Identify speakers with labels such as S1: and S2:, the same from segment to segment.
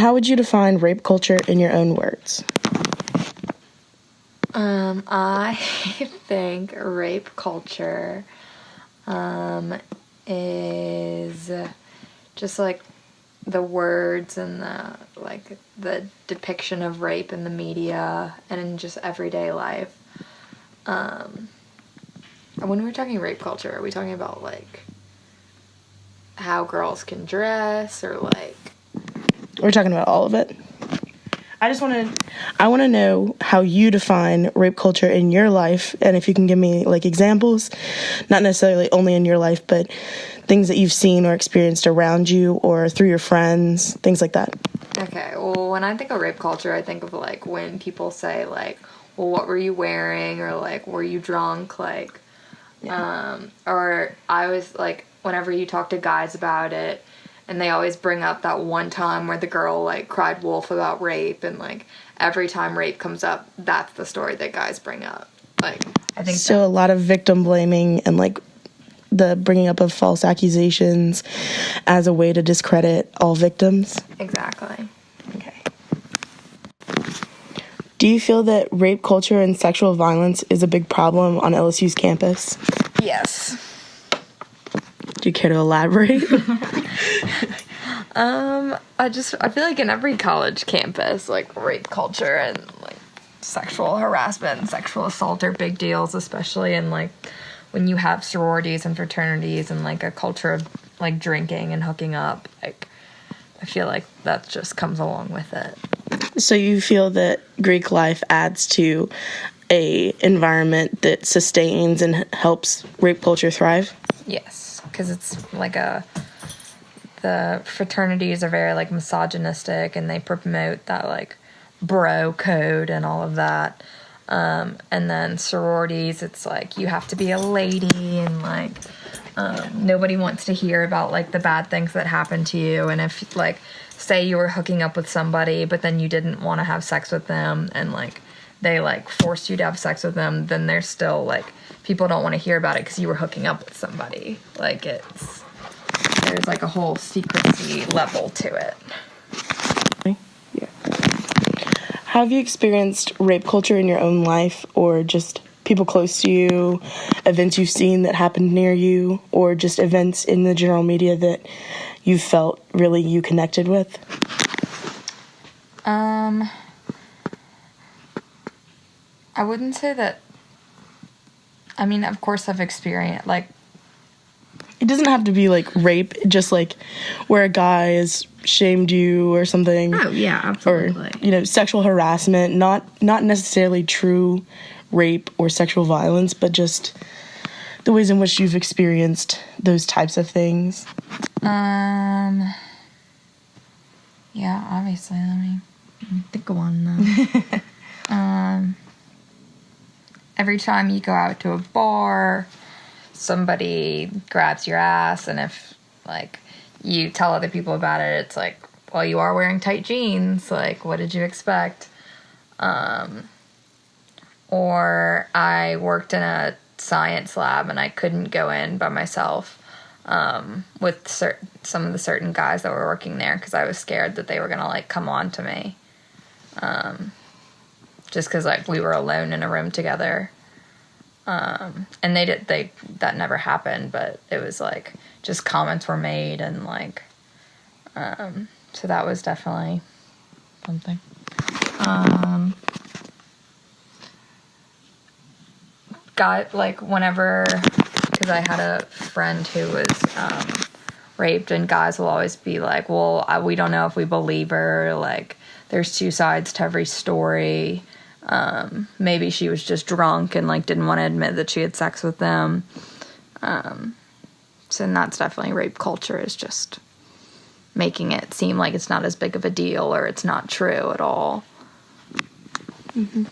S1: how would you define rape culture in your own words?
S2: I think rape culture is just like the words and the depiction of rape in the media and in just everyday life. When we're talking rape culture, are we talking about like how girls can dress or like?
S1: We're talking about all of it. I want to know how you define rape culture in your life, and if you can give me like examples, not necessarily only in your life, but things that you've seen or experienced around you or through your friends, things like that.
S2: Okay, well, when I think of rape culture, I think of like when people say like, well, what were you wearing, or like, were you drunk, like, or I was like, whenever you talk to guys about it, and they always bring up that one time where the girl, like, cried wolf about rape, and, like, every time rape comes up, that's the story that guys bring up. Like, I think
S1: so. A lot of victim blaming and, like, the bringing up of false accusations as a way to discredit all victims.
S2: Exactly.
S1: Okay. Do you feel that rape culture and sexual violence is a big problem on LSU's campus?
S2: Yes.
S1: Do you care to elaborate?
S2: I feel like in every college campus, like, rape culture and, like, sexual harassment and sexual assault are big deals, especially in, like, when you have sororities and fraternities and, like, a culture of, like, drinking and hooking up. Like, I feel like that just comes along with it.
S1: So you feel that Greek life adds to a environment that sustains and helps rape culture thrive?
S2: Yes, because it's like the fraternities are very like misogynistic, and they promote that like bro code and all of that. And then sororities, it's like you have to be a lady, and like nobody wants to hear about like the bad things that happen to you. And if like say you were hooking up with somebody, but then you didn't want to have sex with them, and like they like forced you to have sex with them, then there's still like people don't want to hear about it because you were hooking up with somebody. Like there's like a whole secrecy level to it.
S1: Yeah. Have you experienced rape culture in your own life, or just people close to you, events you've seen that happened near you, or just events in the general media that you felt really you connected with?
S2: I wouldn't say that. I mean, of course I've experienced, like...
S1: It doesn't have to be, like, rape, just, like, where a guy has shamed you or something.
S2: Oh, yeah, absolutely.
S1: Or, you know, sexual harassment, not necessarily true rape or sexual violence, but just the ways in which you've experienced those types of things.
S2: Yeah, obviously, let me think of one, though. Every time you go out to a bar, somebody grabs your ass, and if, like, you tell other people about it, it's like, well, you are wearing tight jeans, like, what did you expect? Or I worked in a science lab, and I couldn't go in by myself with some of the certain guys that were working there, because I was scared that they were going to, like, come on to me. Just because, like, we were alone in a room together. And that never happened, but it was, like, just comments were made, and, like, so that was definitely something. Whenever, because I had a friend who was, raped, and guys will always be like, well, we don't know if we believe her, like, there's two sides to every story. Maybe she was just drunk and, like, didn't want to admit that she had sex with them. So that's definitely rape culture, is just making it seem like it's not as big of a deal, or it's not true at all.
S1: Mm-hmm.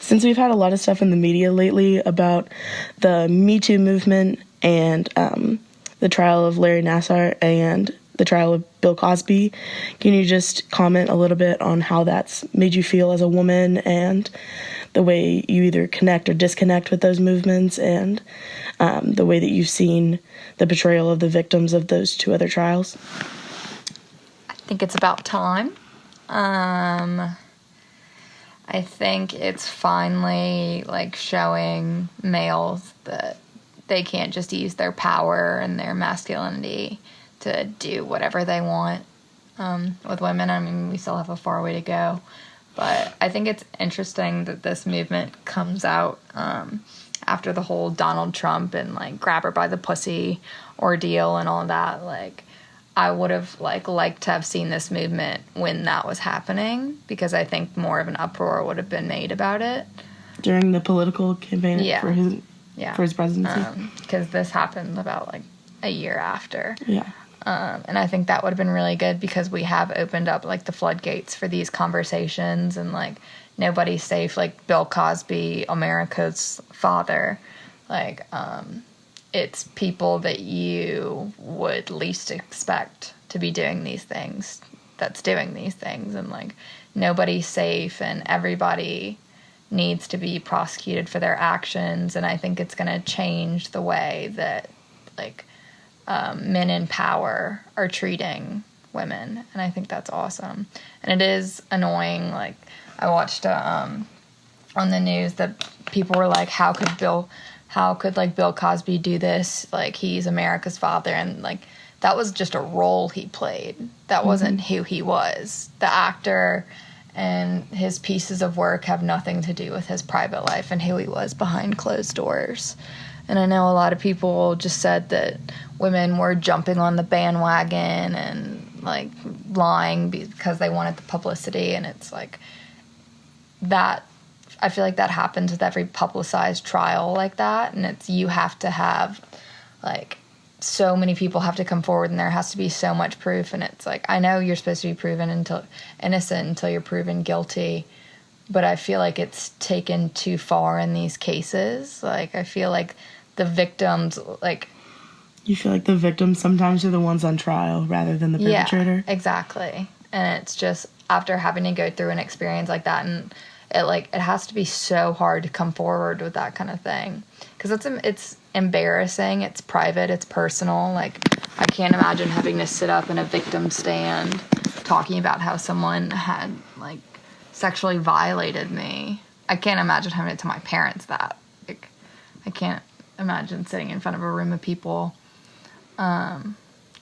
S1: Since we've had a lot of stuff in the media lately about the Me Too movement and the trial of Larry Nassar and the trial of Bill Cosby, can you just comment a little bit on how that's made you feel as a woman and the way you either connect or disconnect with those movements, and the way that you've seen the portrayal of the victims of those 2 other trials?
S2: I think it's about time. I think it's finally like showing males that they can't just use their power and their masculinity to do whatever they want with women. I mean, we still have a far way to go. But I think it's interesting that this movement comes out after the whole Donald Trump and, like, grab her by the pussy ordeal and all of that. Like, I would have, liked to have seen this movement when that was happening, because I think more of an uproar would have been made about it.
S1: During the political campaign for his presidency?
S2: Because this happened about, a year after.
S1: Yeah.
S2: And I think that would have been really good, because we have opened up, the floodgates for these conversations, and, nobody's safe. Like, Bill Cosby, America's father, it's people that you would least expect to be doing these things, that's doing these things, and, nobody's safe, and everybody needs to be prosecuted for their actions, and I think it's going to change the way that, men in power are treating women, and I think that's awesome. And it is annoying. I watched on the news that people were like, how could Bill Cosby do this? He's America's father, and that was just a role he played. That wasn't who he was. The actor and his pieces of work have nothing to do with his private life and who he was behind closed doors. And I know a lot of people just said that women were jumping on the bandwagon and, lying because they wanted the publicity. And it's that, I feel like that happens with every publicized trial like that. And you have to have, so many people have to come forward, and there has to be so much proof. And it's I know you're supposed to be proven innocent until you're proven guilty. But I feel like it's taken too far in these cases. I feel like the victims,
S1: You feel like the victims sometimes are the ones on trial rather than the perpetrator?
S2: Yeah, exactly. And it's just, after having to go through an experience like that, and it has to be so hard to come forward with that kind of thing. Because it's embarrassing, it's private, it's personal. I can't imagine having to sit up in a victim stand talking about how someone had, sexually violated me. I can't imagine having to tell my parents that. I can't imagine sitting in front of a room of people. I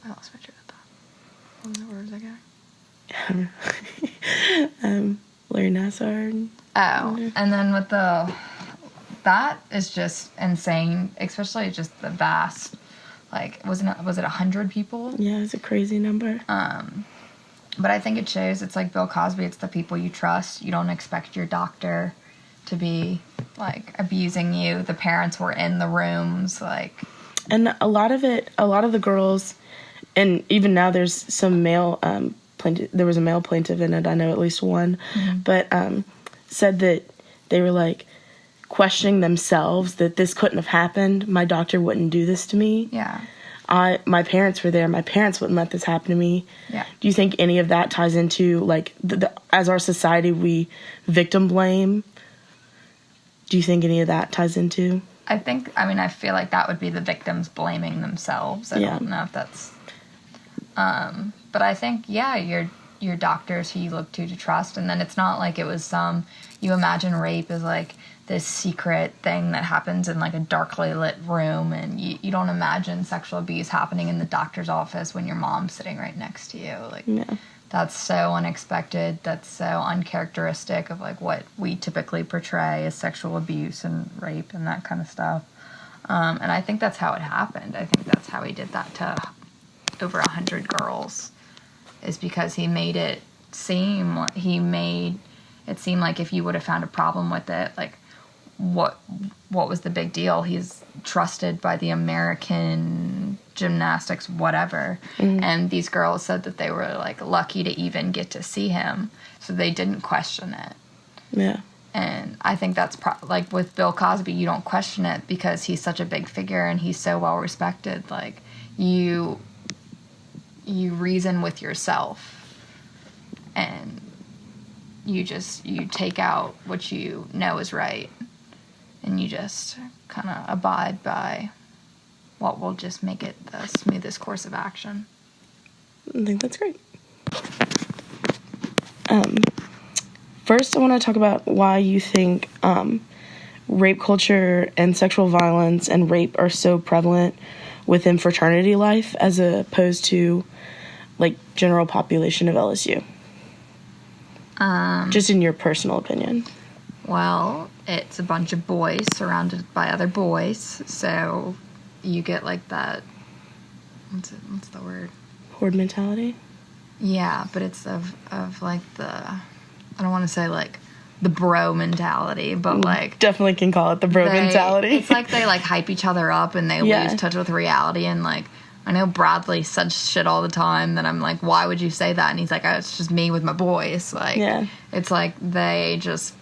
S2: lost my train of thought. Where was I going?
S1: Larry Nassar.
S2: Oh, and then with that is just insane, especially just the vast, was it 100 people?
S1: Yeah, it's a crazy number.
S2: But I think it shows, it's like Bill Cosby, it's the people you trust. You don't expect your doctor to be, abusing you. The parents were in the rooms,
S1: And a lot of the girls, and even now there's some male plaintiff, there was a male plaintiff in it, I know at least one, but said that they were, questioning themselves, that this couldn't have happened. My doctor wouldn't do this to me.
S2: Yeah.
S1: My parents were there. My parents wouldn't let this happen to me.
S2: Yeah.
S1: Do you think any of that ties into, as our society, we victim blame? Do you think any of that ties into?
S2: I feel like that would be the victims blaming themselves. I don't know if that's... but I think, your doctors who you look to trust, and then it's not like it was you imagine rape as, this secret thing that happens in, a darkly lit room, and you don't imagine sexual abuse happening in the doctor's office when your mom's sitting right next to you. That's so unexpected. That's so uncharacteristic of, what we typically portray as sexual abuse and rape and that kind of stuff. And I think that's how it happened. I think that's how he did that to over 100 girls, is because he made it seem like if you would have found a problem with it, what was the big deal? He's trusted by the American gymnastics, whatever. And these girls said that they were, lucky to even get to see him, so they didn't question it.
S1: Yeah.
S2: And I think that's, with Bill Cosby, you don't question it because he's such a big figure and he's so well respected. You reason with yourself. And you take out what you know is right, and you just kind of abide by what will just make it the smoothest course of action.
S1: I think that's great. First, I want to talk about why you think rape culture and sexual violence and rape are so prevalent within fraternity life as opposed to, like, general population of LSU. Just in your personal opinion.
S2: Well, it's a bunch of boys surrounded by other boys, so you get, like, that... What's the word?
S1: Horde mentality?
S2: Yeah, but it's of like, the... I don't want to say, like, the bro mentality, but, like...
S1: Definitely can call it the bro mentality.
S2: It's like they, like, hype each other up and they lose touch with reality, and, like... I know Bradley says shit all the time that I'm like, why would you say that? And he's like, oh, it's just me with my boys. Like, it's like they just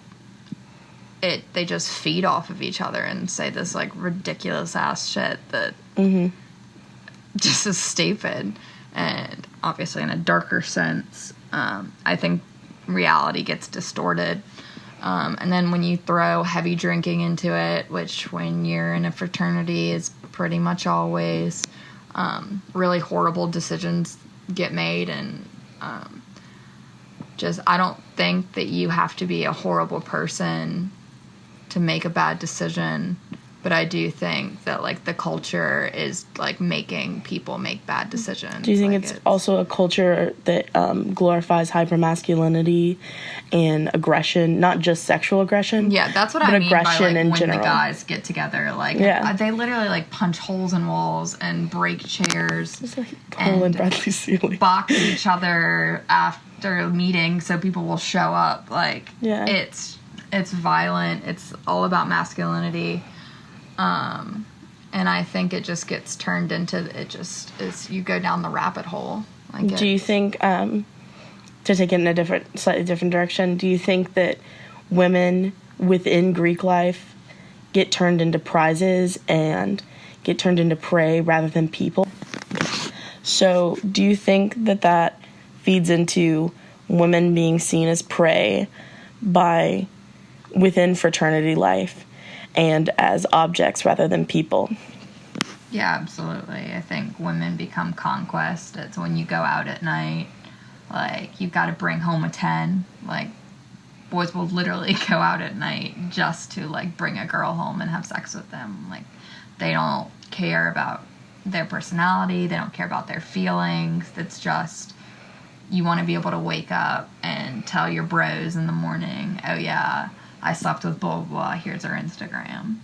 S2: feed off of each other and say this, like, ridiculous ass shit that just is stupid. And obviously, in a darker sense, I think reality gets distorted. And then when you throw heavy drinking into it, which when you're in a fraternity is pretty much always... really horrible decisions get made, and I don't think that you have to be a horrible person to make a bad decision, but I do think that, like, the culture is, like, making people make bad decisions.
S1: Do you think it's also a culture that glorifies hypermasculinity and aggression, not just sexual aggression?
S2: Yeah, that's what I mean by, like, when general. The guys get together. Like, they literally, like, punch holes in walls and break chairs.
S1: It's like hole in Bradley's ceiling.
S2: Box each other after a meeting so people will show up. Like, it's violent. It's all about masculinity. And I think it just gets turned into, you go down the rabbit hole. Like,
S1: do you think, to take it in a slightly different direction, do you think that women within Greek life get turned into prizes and get turned into prey rather than people? So do you think that feeds into women being seen as prey within fraternity life and as objects rather than people?
S2: Yeah, absolutely. I think women become conquest. It's when you go out at night, like, you've got to bring home a 10. Like, boys will literally go out at night just to, like, bring a girl home and have sex with them. Like, they don't care about their personality. They don't care about their feelings. It's just, you want to be able to wake up and tell your bros in the morning, oh, yeah, I slept with blah, blah, blah, here's her Instagram.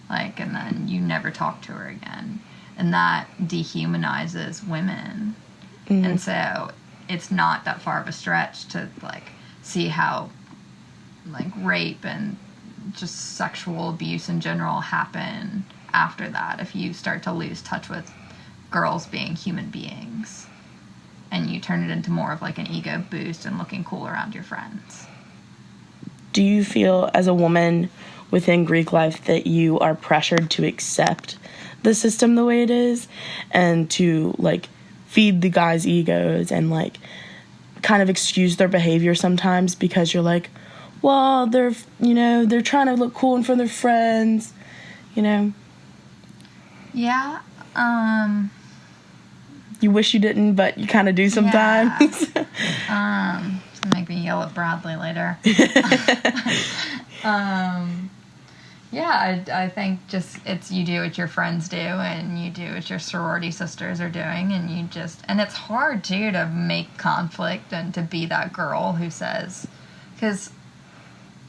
S2: Like, and then you never talk to her again. And that dehumanizes women. And so it's not that far of a stretch to, like, see how, like, rape and just sexual abuse in general happen after that. If you start to lose touch with girls being human beings and you turn it into more of, like, an ego boost and looking cool around your friends.
S1: Do you feel, as a woman within Greek life, that you are pressured to accept the system the way it is and to, like, feed the guys' egos and, like, kind of excuse their behavior sometimes because you're like, well, they're trying to look cool in front of their friends, you know?
S2: Yeah.
S1: You wish you didn't, but you kind of do sometimes.
S2: Yeah. Make me yell at Bradley later. Yeah, I think just you do what your friends do, and you do what your sorority sisters are doing, and and it's hard too to make conflict and to be that girl who says, because,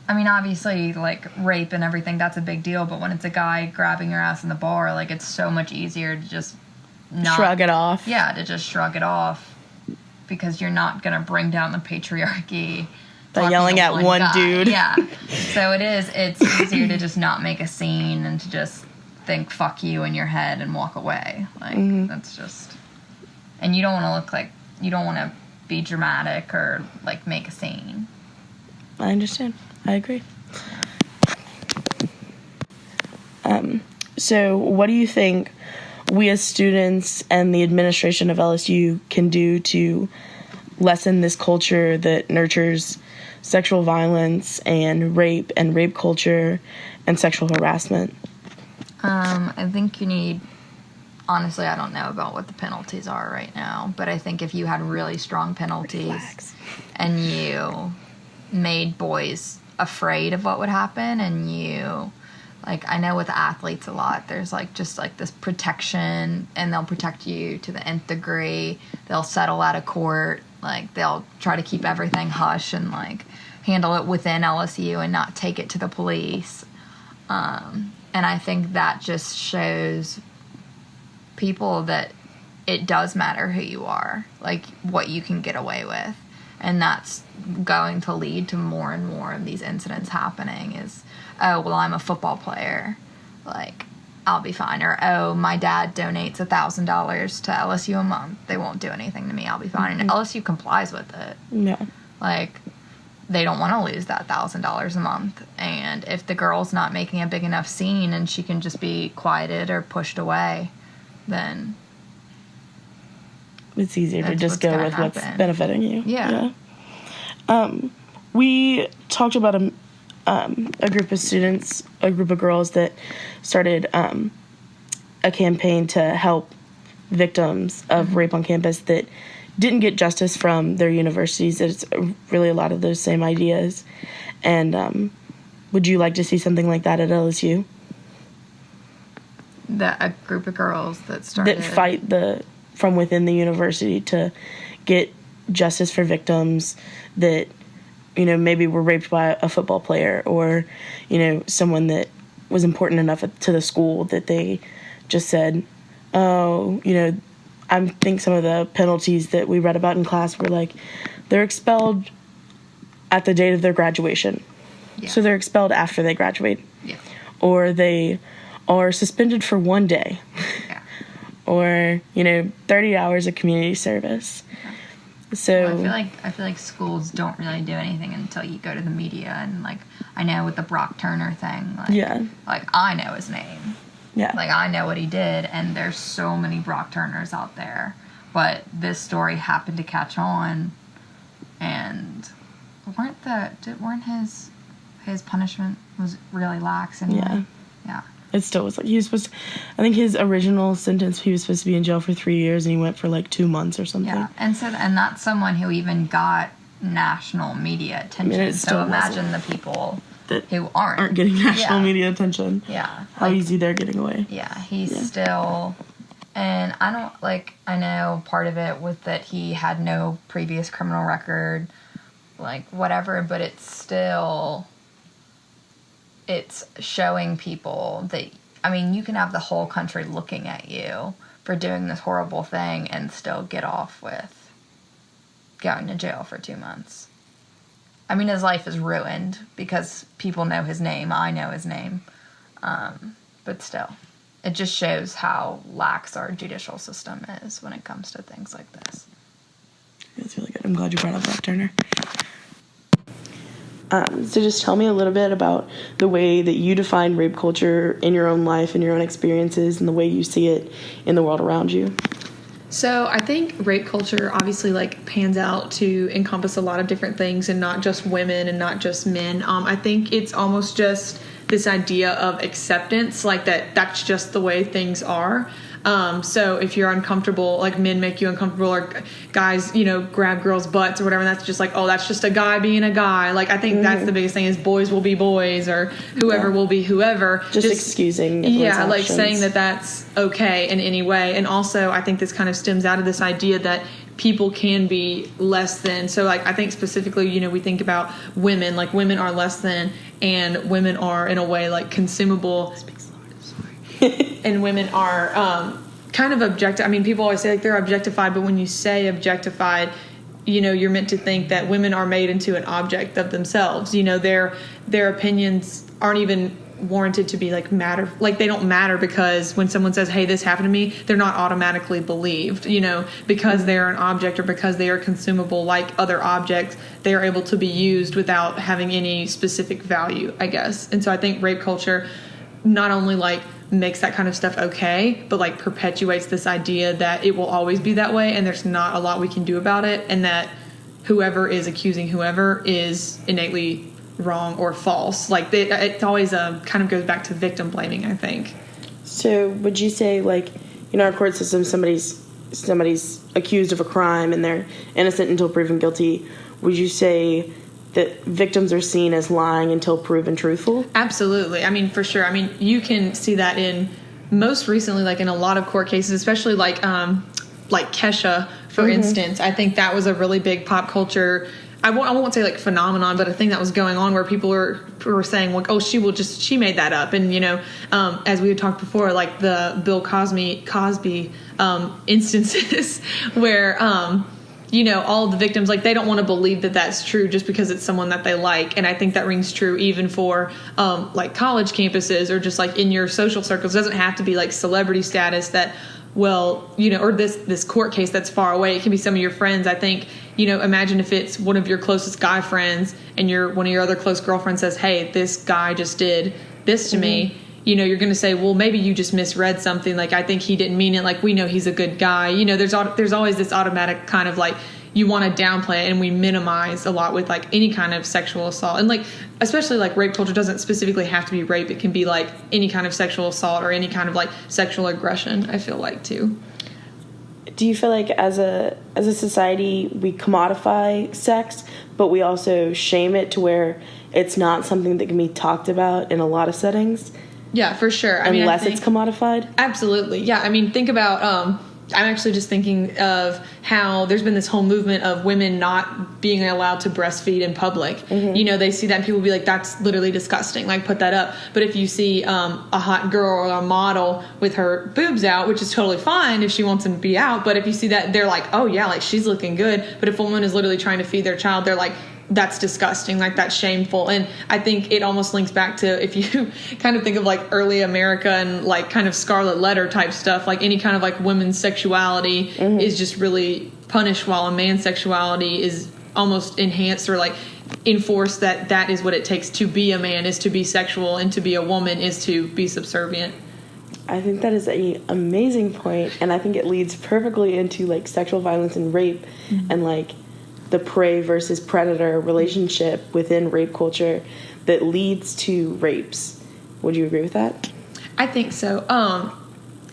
S2: I mean, obviously, like, rape and everything, that's a big deal, but when it's a guy grabbing your ass in the bar, like, it's so much easier to just not
S1: shrug it off.
S2: Yeah, to just shrug it off. Because you're not going to bring down the patriarchy
S1: by yelling at one dude.
S2: Yeah. So it's easier to just not make a scene and to just think fuck you in your head and walk away. Like, that's just... And you don't want to look like... You don't want to be dramatic or, like, make a scene.
S1: I understand. I agree. So what do you think we as students and the administration of LSU can do to lessen this culture that nurtures sexual violence and rape culture and sexual harassment?
S2: I think you need, honestly, I don't know about what the penalties are right now, but I think if you had really strong penalties and you made boys afraid of what would happen, and you, like, I know with athletes a lot, there's like just like this protection, and they'll protect you to the nth degree. They'll settle out of court, like they'll try to keep everything hush and like handle it within LSU and not take it to the police. And I think that just shows people that it does matter who you are, like what you can get away with. And that's going to lead to more and more of these incidents happening is, oh, well, I'm a football player, like, I'll be fine. Or, oh, my dad donates $1,000 to LSU a month. They won't do anything to me. I'll be fine. Mm-hmm. And LSU complies with it.
S1: Yeah.
S2: Like, they don't want to lose that $1,000 a month. And if the girl's not making a big enough scene and she can just be quieted or pushed away, then
S1: it's easier to just go with what's benefiting you.
S2: Yeah.
S1: We talked about a group of students, a group of girls that started a campaign to help victims of rape on campus that didn't get justice from their universities. It's really a lot of those same ideas. And would you like to see something like that at LSU?
S2: A group of girls that started...
S1: that fight from within the university to get justice for victims that, you know, maybe were raped by a football player, or, you know, someone that was important enough to the school that they just said, oh, you know, I think some of the penalties that we read about in class were like, they're expelled at the date of their graduation.
S2: Yeah.
S1: So they're expelled after they graduate.
S2: Yeah.
S1: Or they are suspended for one day.
S2: Yeah.
S1: Or, you know, 30 hours of community service. So
S2: well, I feel like schools don't really do anything until you go to the media, and like I know with the Brock Turner thing, like,
S1: yeah,
S2: like I know his name.
S1: Yeah.
S2: Like I know what he did, and there's so many Brock Turners out there. But this story happened to catch on, and weren't his punishment was really lax anyway.
S1: Yeah.
S2: Yeah.
S1: It still was like he was supposed to, I think his original sentence, he was supposed to be in jail for 3 years, and he went for like 2 months or something.
S2: Yeah, and that's someone who even got national media attention.
S1: I mean,
S2: so imagine the people
S1: that
S2: who aren't
S1: getting national media attention.
S2: Yeah,
S1: how easy they're getting away.
S2: Yeah, he's still, and I don't like. I know part of it was that he had no previous criminal record, like whatever, but it's still. It's showing people that, I mean, you can have the whole country looking at you for doing this horrible thing and still get off with going to jail for 2 months. I mean, his life is ruined because people know his name. I know his name. But still, it just shows how lax our judicial system is when it comes to things like this.
S1: That's really good. I'm glad you brought up Brock Turner. So just tell me a little bit about the way that you define rape culture in your own life and your own experiences and the way you see it in the world around you.
S3: So I think rape culture obviously like pans out to encompass a lot of different things and not just women and not just men. I think it's almost just this idea of acceptance, like that's just the way things are. So if you're uncomfortable, like men make you uncomfortable, or guys, you know, grab girls' butts or whatever, that's just like, oh, that's just a guy being a guy. Like, I think that's the biggest thing is boys will be boys, or whoever will be whoever.
S1: Just excusing.
S3: Yeah, like saying that that's okay in any way. And also, I think this kind of stems out of this idea that people can be less than. So, like, I think specifically, you know, we think about women, like women are less than, and women are in a way like consumable. And women are kind of objective. I mean, people always say like they're objectified, but when you say objectified, you know, you're meant to think that women are made into an object of themselves. You know, their opinions aren't even warranted to be like matter. Like they don't matter because when someone says, "Hey, this happened to me," they're not automatically believed. You know, because they are an object or because they are consumable like other objects, they are able to be used without having any specific value, I guess. And so I think rape culture not only like makes that kind of stuff okay, but like perpetuates this idea that it will always be that way and there's not a lot we can do about it, and that whoever is accusing whoever is innately wrong or false. Like it always kind of goes back to victim blaming, I think.
S1: So would you say, like, in our court system, somebody's accused of a crime and they're innocent until proven guilty, would you say that victims are seen as lying until proven truthful?
S3: Absolutely. I mean, for sure. I mean, you can see that in most recently, like in a lot of court cases, especially like Kesha, for instance. I think that was a really big pop culture, I won't say like phenomenon, but a thing that was going on where people were saying, like, oh, she made that up. And, you know, as we had talked before, like the Bill Cosby instances where, you know, all the victims, like, they don't want to believe that that's true just because it's someone that they like. And I think that rings true even for, like, college campuses or just, like, in your social circles. It doesn't have to be, like, celebrity status that, well, you know, or this court case that's far away. It can be some of your friends. I think, you know, imagine if it's one of your closest guy friends and one of your other close girlfriends says, hey, this guy just did this to me. You know, you're going to say, well, maybe you just misread something. Like, I think he didn't mean it. Like, we know he's a good guy. You know, there's always this automatic kind of like, you want to downplay it, and we minimize a lot with like any kind of sexual assault. And like, especially like rape culture doesn't specifically have to be rape. It can be like any kind of sexual assault or any kind of like sexual aggression, I feel like, too.
S1: Do you feel like as a society we commodify sex, but we also shame it to where it's not something that can be talked about in a lot of settings?
S3: Yeah, for sure. I mean,
S1: it's commodified? Absolutely.
S3: Yeah, I mean, think about... I'm actually just thinking of how there's been this whole movement of women not being allowed to breastfeed in public. Mm-hmm. You know, they see that and people be like, that's literally disgusting. Like, put that up. But if you see a hot girl or a model with her boobs out, which is totally fine if she wants them to be out. But if you see that, they're like, oh, yeah, like, she's looking good. But if a woman is literally trying to feed their child, they're like, that's disgusting, like, that's shameful. And I think it almost links back to, if you kind of think of like early America and like kind of Scarlet Letter type stuff, like any kind of like women's sexuality is just really punished, while a man's sexuality is almost enhanced or like enforced, that is what it takes to be a man, is to be sexual, and to be a woman is to be subservient.
S1: I think that is an amazing point, and I think it leads perfectly into like sexual violence and rape and like the prey versus predator relationship within rape culture that leads to rapes. Would you agree with that?
S3: I think so.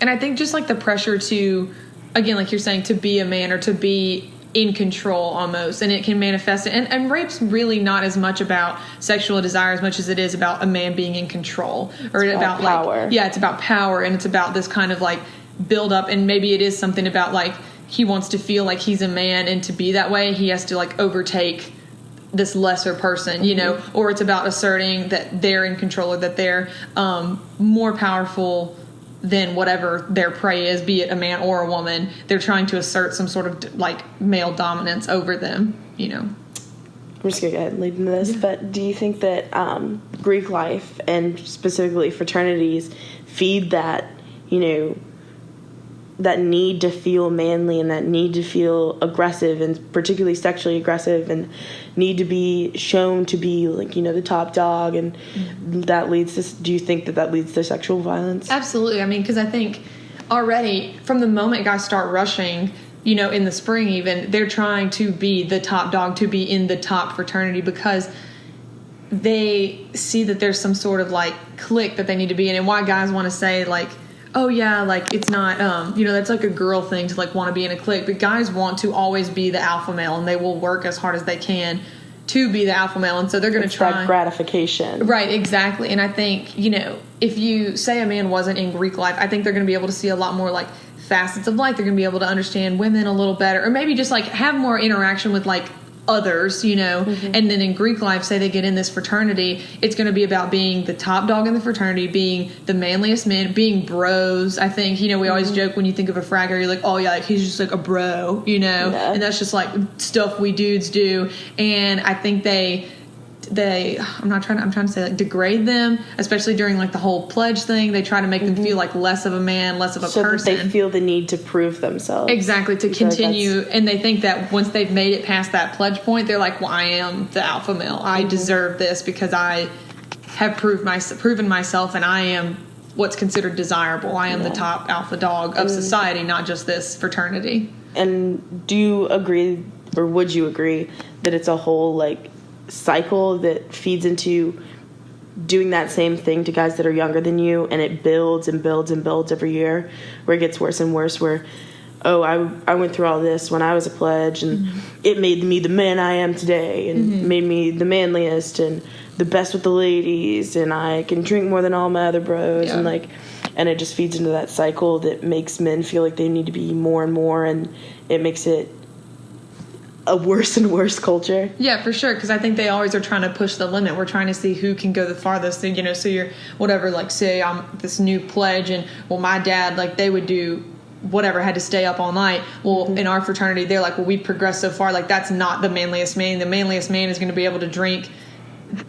S3: And I think just like the pressure to, again, like you're saying, to be a man or to be in control almost, and it can manifest. And rape's really not as much about sexual desire as much as it is about a man being in control, or it's about
S1: power.
S3: Like, yeah, it's about power, and it's about this kind of like build up. And maybe it is something about like, he wants to feel like he's a man, and to be that way, he has to like overtake this lesser person, you know, or it's about asserting that they're in control, or that they're more powerful than whatever their prey is, be it a man or a woman. They're trying to assert some sort of like male dominance over them, you know.
S1: I'm just going to go ahead and lead into this, but do you think that Greek life and specifically fraternities feed that, you know, that need to feel manly and that need to feel aggressive, and particularly sexually aggressive, and need to be shown to be like, you know, the top dog, and that leads to, do you think that leads to sexual violence?
S3: Absolutely. I mean, because I think already from the moment guys start rushing, you know, in the spring even, they're trying to be the top dog, to be in the top fraternity, because they see that there's some sort of like clique that they need to be in. And why guys want to say like, oh yeah, like it's not, you know, that's like a girl thing to like want to be in a clique. But guys want to always be the alpha male, and they will work as hard as they can to be the alpha male. And so they're going to try
S1: that gratification.
S3: Right, exactly. And I think, you know, if you say a man wasn't in Greek life, I think they're going to be able to see a lot more like facets of life. They're going to be able to understand women a little better, or maybe just like have more interaction with like others, you know. And then in Greek life, say they get in this fraternity, it's going to be about being the top dog in the fraternity, being the manliest man, being bros. I think, you know, we always joke when you think of a fragger, you're like, oh yeah, like he's just like a bro, you know. And that's just like stuff we dudes do. And I think they I'm trying to say like degrade them, especially during like the whole pledge thing. They try to make them feel like less of a man, less of a person.
S1: So that they feel the need to prove themselves.
S3: Exactly, to continue. And they think that once they've made it past that pledge point, they're like, well, I am the alpha male. I deserve this because I have proven myself, and I am what's considered desirable. I am the top alpha dog of society, not just this fraternity.
S1: And do you agree or would you agree that it's a whole like cycle that feeds into doing that same thing to guys that are younger than you, and it builds and builds and builds every year, where it gets worse and worse, where, oh, I went through all this when I was a pledge, and it made me the man I am today, and made me the manliest and the best with the ladies, and I can drink more than all my other bros, and it just feeds into that cycle that makes men feel like they need to be more and more, and it makes it a worse and worse culture.
S3: Yeah, for sure, because I think they always are trying to push the limit. We're trying to see who can go the farthest. So, so you're, whatever, like, say I'm this new pledge, and, well, my dad, like, they would do whatever, had to stay up all night. Well, in our fraternity, they're like, well, we've progressed so far. Like, that's not the manliest man. The manliest man is going to be able to drink,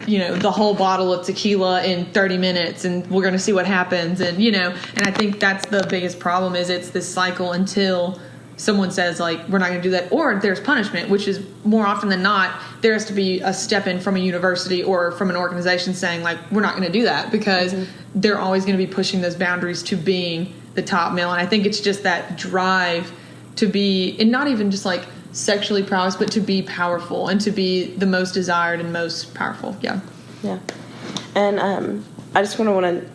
S3: the whole bottle of tequila in 30 minutes, and we're going to see what happens. And, and I think that's the biggest problem, is it's this cycle until someone says, like, we're not going to do that, or there's punishment, which is more often than not, there has to be a step in from a university or from an organization saying, like, we're not going to do that, because they're always going to be pushing those boundaries to being the top male. And I think it's just that drive to be, and not even just like sexually prowess, but to be powerful and to be the most desired and most powerful. Yeah.
S1: And I just want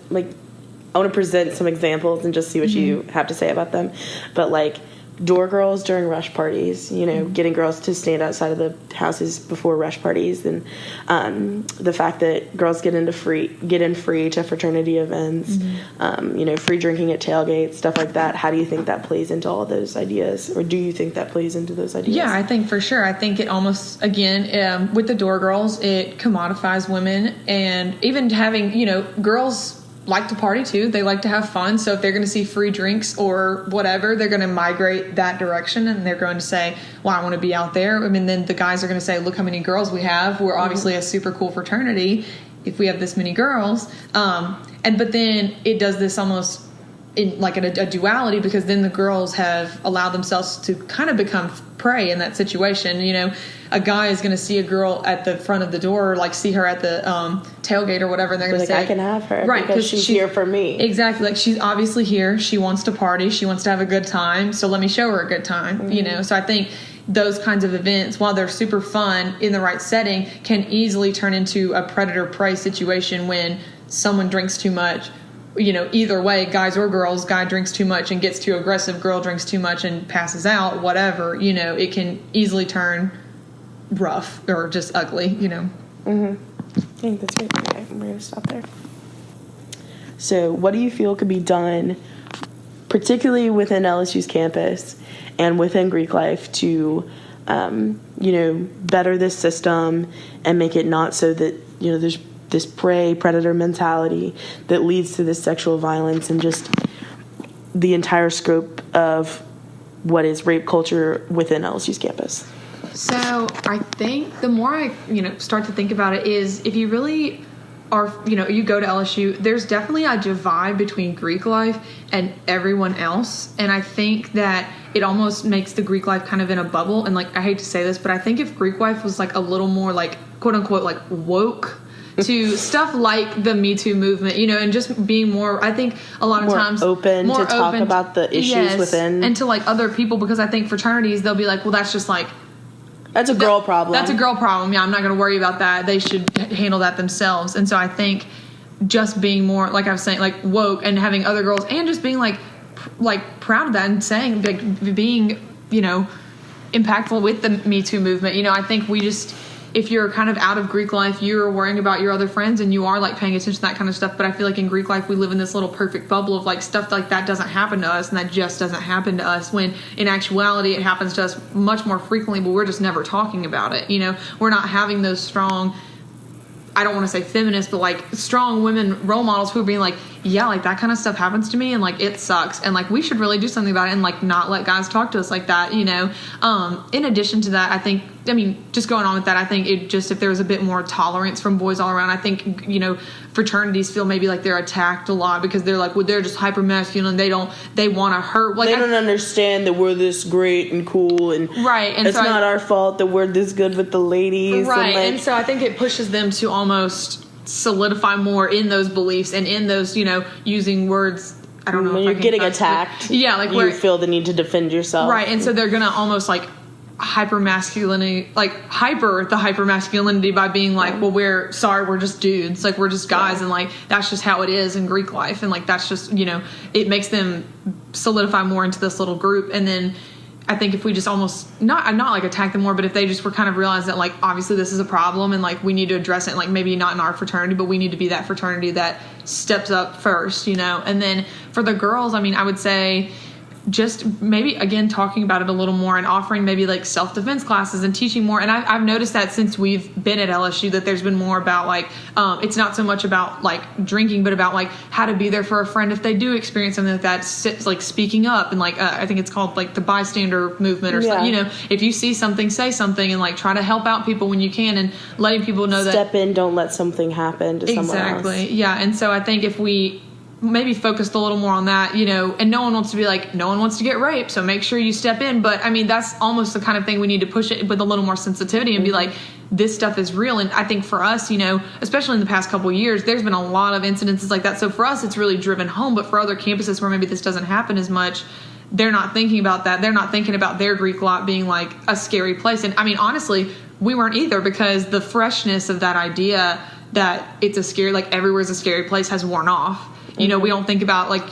S1: to present some examples and just see what you have to say about them. But like, door girls during rush parties, getting girls to stand outside of the houses before rush parties, and the fact that girls get in free to fraternity events, free drinking at tailgates, stuff like that. How do you think that plays into all those ideas, or do you think that plays into those ideas?
S3: Yeah, I think for sure. I think it almost, again, with the door girls, it commodifies women, and even having, girls like to party too. They like to have fun. So if they're going to see free drinks or whatever, they're going to migrate that direction, and they're going to say, well, I want to be out there. I mean, then the guys are going to say, look how many girls we have. We're obviously a super cool fraternity if we have this many girls. But then it does this almost in like a duality, because then the girls have allowed themselves to kind of become prey in that situation. A guy is going to see a girl at the front of the door, or like see her at the tailgate or whatever, and they're going to say,
S1: I can have her,
S3: right,
S1: because she's here for me.
S3: Exactly. Like, she's obviously here. She wants to party. She wants to have a good time. So let me show her a good time, So I think those kinds of events, while they're super fun in the right setting, can easily turn into a predator-prey situation when someone drinks too much. Either way, guys or girls, guy drinks too much and gets too aggressive, girl drinks too much and passes out, whatever, it can easily turn rough or just ugly,
S1: I think that's great. Okay, we're going to stop there. So what do you feel could be done, particularly within LSU's campus and within Greek life, to, better this system and make it not so that, there's this prey-predator mentality that leads to this sexual violence and just the entire scope of what is rape culture within LSU's campus?
S3: So I think the more I, start to think about it is, if you really are, you go to LSU, there's definitely a divide between Greek life and everyone else. And I think that it almost makes the Greek life kind of in a bubble. And like, I hate to say this, but I think if Greek life was like a little more like, quote unquote, like woke to stuff like the Me Too movement, and just being more, I think a lot of times
S1: open to talk about the issues within,
S3: and to like other people, because I think fraternities, they'll be like, well, that's just like,
S1: that's a girl problem.
S3: That's a girl problem. Yeah, I'm not going to worry about that. They should handle that themselves. And so I think just being more, like I was saying, like woke, and having other girls, and just being like proud of that, and saying, like, being, impactful with the Me Too movement. I think we just, if you're kind of out of Greek life, you're worrying about your other friends, and you are like paying attention to that kind of stuff. But I feel like in Greek life, we live in this little perfect bubble of like stuff like that doesn't happen to us, and that just doesn't happen to us, when in actuality it happens to us much more frequently, but we're just never talking about it. We're not having those strong, I don't want to say feminist, but like strong women role models who are being like, yeah, like that kind of stuff happens to me, and like it sucks, and like we should really do something about it, and like not let guys talk to us like that. In addition to that, I think, just going on with that, I think it just, if there was a bit more tolerance from boys all around, I think, fraternities feel maybe like they're attacked a lot, because they're like, well, they're just hyper masculine, they want to hurt, like,
S1: they don't understand that we're this great and cool, and
S3: right, and
S1: it's
S3: so
S1: not our fault that we're this good with the ladies,
S3: right, and so I think it pushes them to almost solidify more in those beliefs, and in those, using words, I don't know,
S1: when
S3: if
S1: you're getting attacked,
S3: yeah, like
S1: you feel the need to defend yourself,
S3: right, and so they're gonna almost like hyper masculinity, like hyper masculinity by being like, well, we're just dudes, like we're just guys, and like that's just how it is in Greek life, and like that's just, you know, it makes them solidify more into this little group. And then I think if we just almost not like attack them more, but if they just were kind of realize that like obviously this is a problem and like we need to address it, like maybe not in our fraternity, but we need to be that fraternity that steps up first, you know. And then for the girls, I mean, I would say just maybe again talking about it a little more and offering maybe like self-defense classes and teaching more. And I've noticed that since we've been at LSU that there's been more about like it's not so much about like drinking, but about like how to be there for a friend if they do experience something like that, like speaking up, and like I think it's called like the bystander movement or something, you know, if you see something, say something, and like try to help out people when you can, and letting people know that
S1: step in, don't let something happen to someone else.
S3: Exactly. Yeah. And so I think if we maybe focused a little more on that, you know, and no one wants to get raped, so make sure you step in. But I mean, that's almost the kind of thing we need to push it with a little more sensitivity and be like, this stuff is real. And I think for us, you know, especially in the past couple of years, there's been a lot of incidences like that. So for us, it's really driven home. But for other campuses where maybe this doesn't happen as much, they're not thinking about that. They're not thinking about their Greek lot being like a scary place. And I mean, honestly, we weren't either, because the freshness of that idea that it's a scary, like everywhere's a scary place, has worn off. You know, we don't think about like,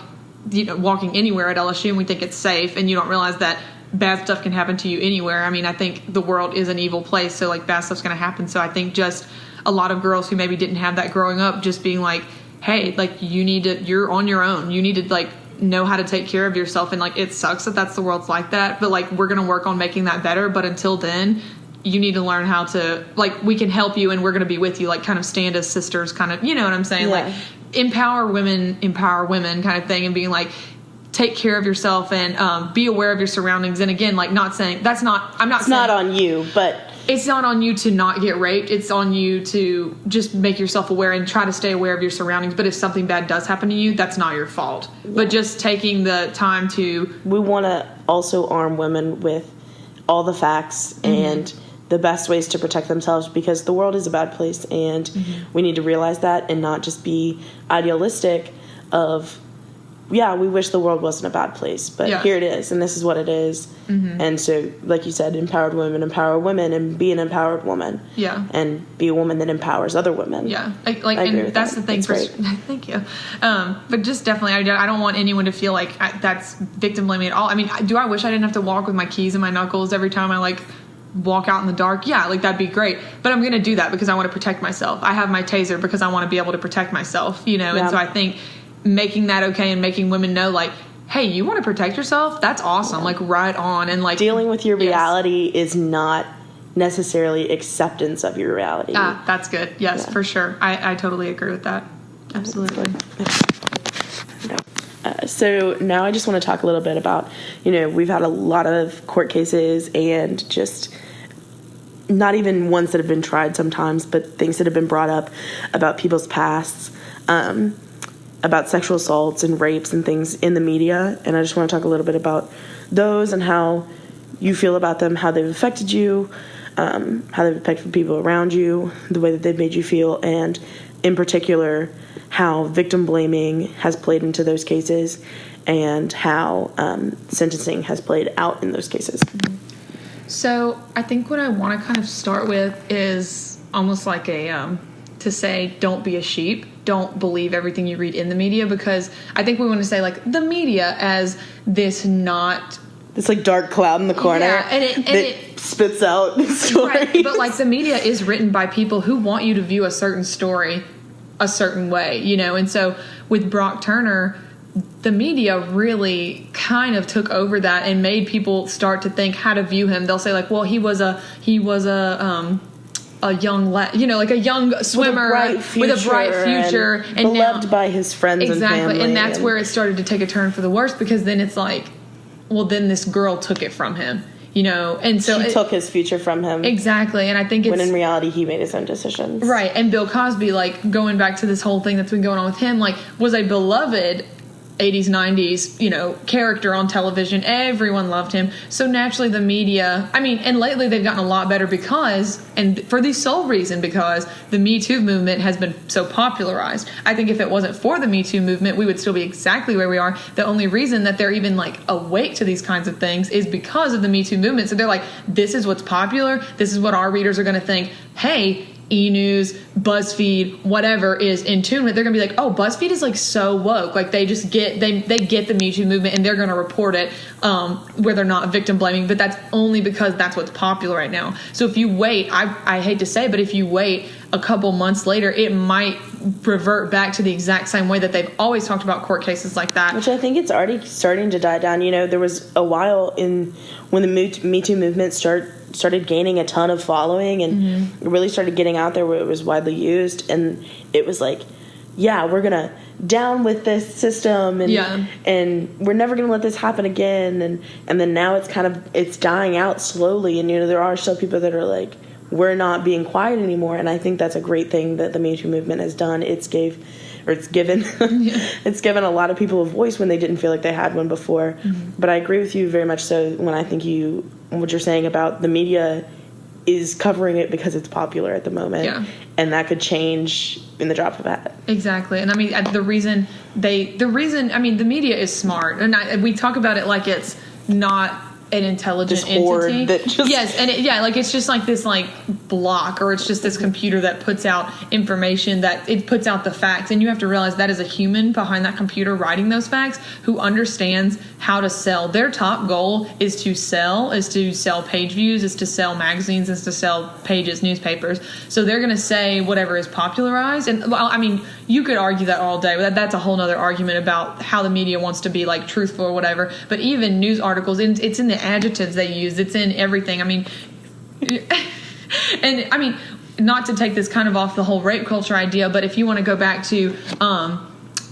S3: you know, walking anywhere at LSU and we think it's safe, and you don't realize that bad stuff can happen to you anywhere. I mean, I think the world is an evil place, so like bad stuff's going to happen. So I think just a lot of girls who maybe didn't have that growing up, just being like, hey, like you're on your own. You need to like know how to take care of yourself. And like, it sucks that that's the world's like that, but like we're going to work on making that better. But until then, you need to learn how to, like, we can help you and we're going to be with you, like kind of stand as sisters, kind of, you know what I'm saying?
S1: Yeah.
S3: Like empower women kind of thing, and being like, take care of yourself and be aware of your surroundings. And again, like not saying that's not, I'm not
S1: it's
S3: saying
S1: not on you, but
S3: it's not on you to not get raped. It's on you to just make yourself aware and try to stay aware of your surroundings. But if something bad does happen to you, that's not your fault. Yeah. But just taking the time to,
S1: we want to also arm women with all the facts and the best ways to protect themselves, because the world is a bad place, and we need to realize that and not just be idealistic of, yeah, we wish the world wasn't a bad place, but here it is, and this is what it is. And so, like you said, empower women, and be an empowered woman. Yeah. And be a woman that empowers other women.
S3: Yeah. Like and that's the thing. Thank you. But just definitely, I don't want anyone to feel like that's victim blaming at all. I mean, do I wish I didn't have to walk with my keys in my knuckles every time I like walk out in the dark? Yeah, like that'd be great, but I'm gonna do that because I want to protect myself. I have my taser because I want to be able to protect myself, you know. And so I think making that okay and making women know, like, hey, you want to protect yourself, that's awesome, like right on. And like
S1: dealing with your reality is not necessarily acceptance of your reality.
S3: That's good. Yes, for sure. I totally agree with that. Absolutely.
S1: So now I just want to talk a little bit about, you know, we've had a lot of court cases, and just not even ones that have been tried sometimes, but things that have been brought up about people's pasts, about sexual assaults and rapes and things in the media. And I just want to talk a little bit about those and how you feel about them, how they've affected you, how they've affected people around you, the way that they've made you feel, and in particular, how victim blaming has played into those cases, and how sentencing has played out in those cases.
S3: So I think what I want to kind of start with is almost like a to say, don't be a sheep. Don't believe everything you read in the media, because I think we want to say like the media as this not...
S1: This like dark cloud in the corner
S3: and it
S1: spits out stories.
S3: Right, but like the media is written by people who want you to view a certain story a certain way, you know. And so with Brock Turner, the media really kind of took over that and made people start to think how to view him. They'll say like, well, he was a young, like a young swimmer with a bright future, and
S1: beloved by his friends and family.
S3: And that's where it started to take a turn for the worse, because then it's like, well, then this girl took it from him, you know, and so
S1: she took his future from him.
S3: Exactly. And I think it's,
S1: when in reality he made his own decisions.
S3: Right. And Bill Cosby, like going back to this whole thing that's been going on with him, like was a beloved 80s, 90s, character on television. Everyone loved him. So naturally the media, and lately they've gotten a lot better and for the sole reason, because the Me Too movement has been so popularized. I think if it wasn't for the Me Too movement, we would still be exactly where we are. The only reason that they're even awake to these kinds of things is because of the Me Too movement. So they're like, this is what's popular. This is what our readers are going to think. Hey, E! News, BuzzFeed, whatever is in tune with, they're gonna be like, oh, BuzzFeed is so woke. They just get they get the Me Too movement, and they're gonna report it where they're not victim blaming. But that's only because that's what's popular right now. So if you wait, I hate to say, but if you wait a couple months later, it might revert back to the exact same way that they've always talked about court cases like that.
S1: Which I think it's already starting to die down. There was a while when the Me Too movement started gaining a ton of following, and it really started getting out there where it was widely used, and it was we're gonna down with this system, and we're never gonna let this happen again, and then now it's dying out slowly, and there are still people that are we're not being quiet anymore, and I think that's a great thing that the Me Too movement has done. It's given it's given a lot of people a voice when they didn't feel like they had one before. But I agree with you very much so when I think what you're saying about the media is covering it because it's popular at the moment, and that could change in the drop of a hat.
S3: Exactly. And the reason the media is smart, and we talk about it like it's not an intelligent entity. Yes, and it's just this block, or it's just this computer that puts out information, that it puts out the facts, and you have to realize that is a human behind that computer writing those facts who understands how to sell. Their top goal is to sell page views, is to sell magazines, is to sell pages, newspapers. So they're going to say whatever is popularized, and you could argue that all day. That's a whole nother argument about how the media wants to be truthful or whatever. But even news articles, it's in the adjectives they use, it's in everything. And not to take this kind of off the whole rape culture idea, but if you want to go back to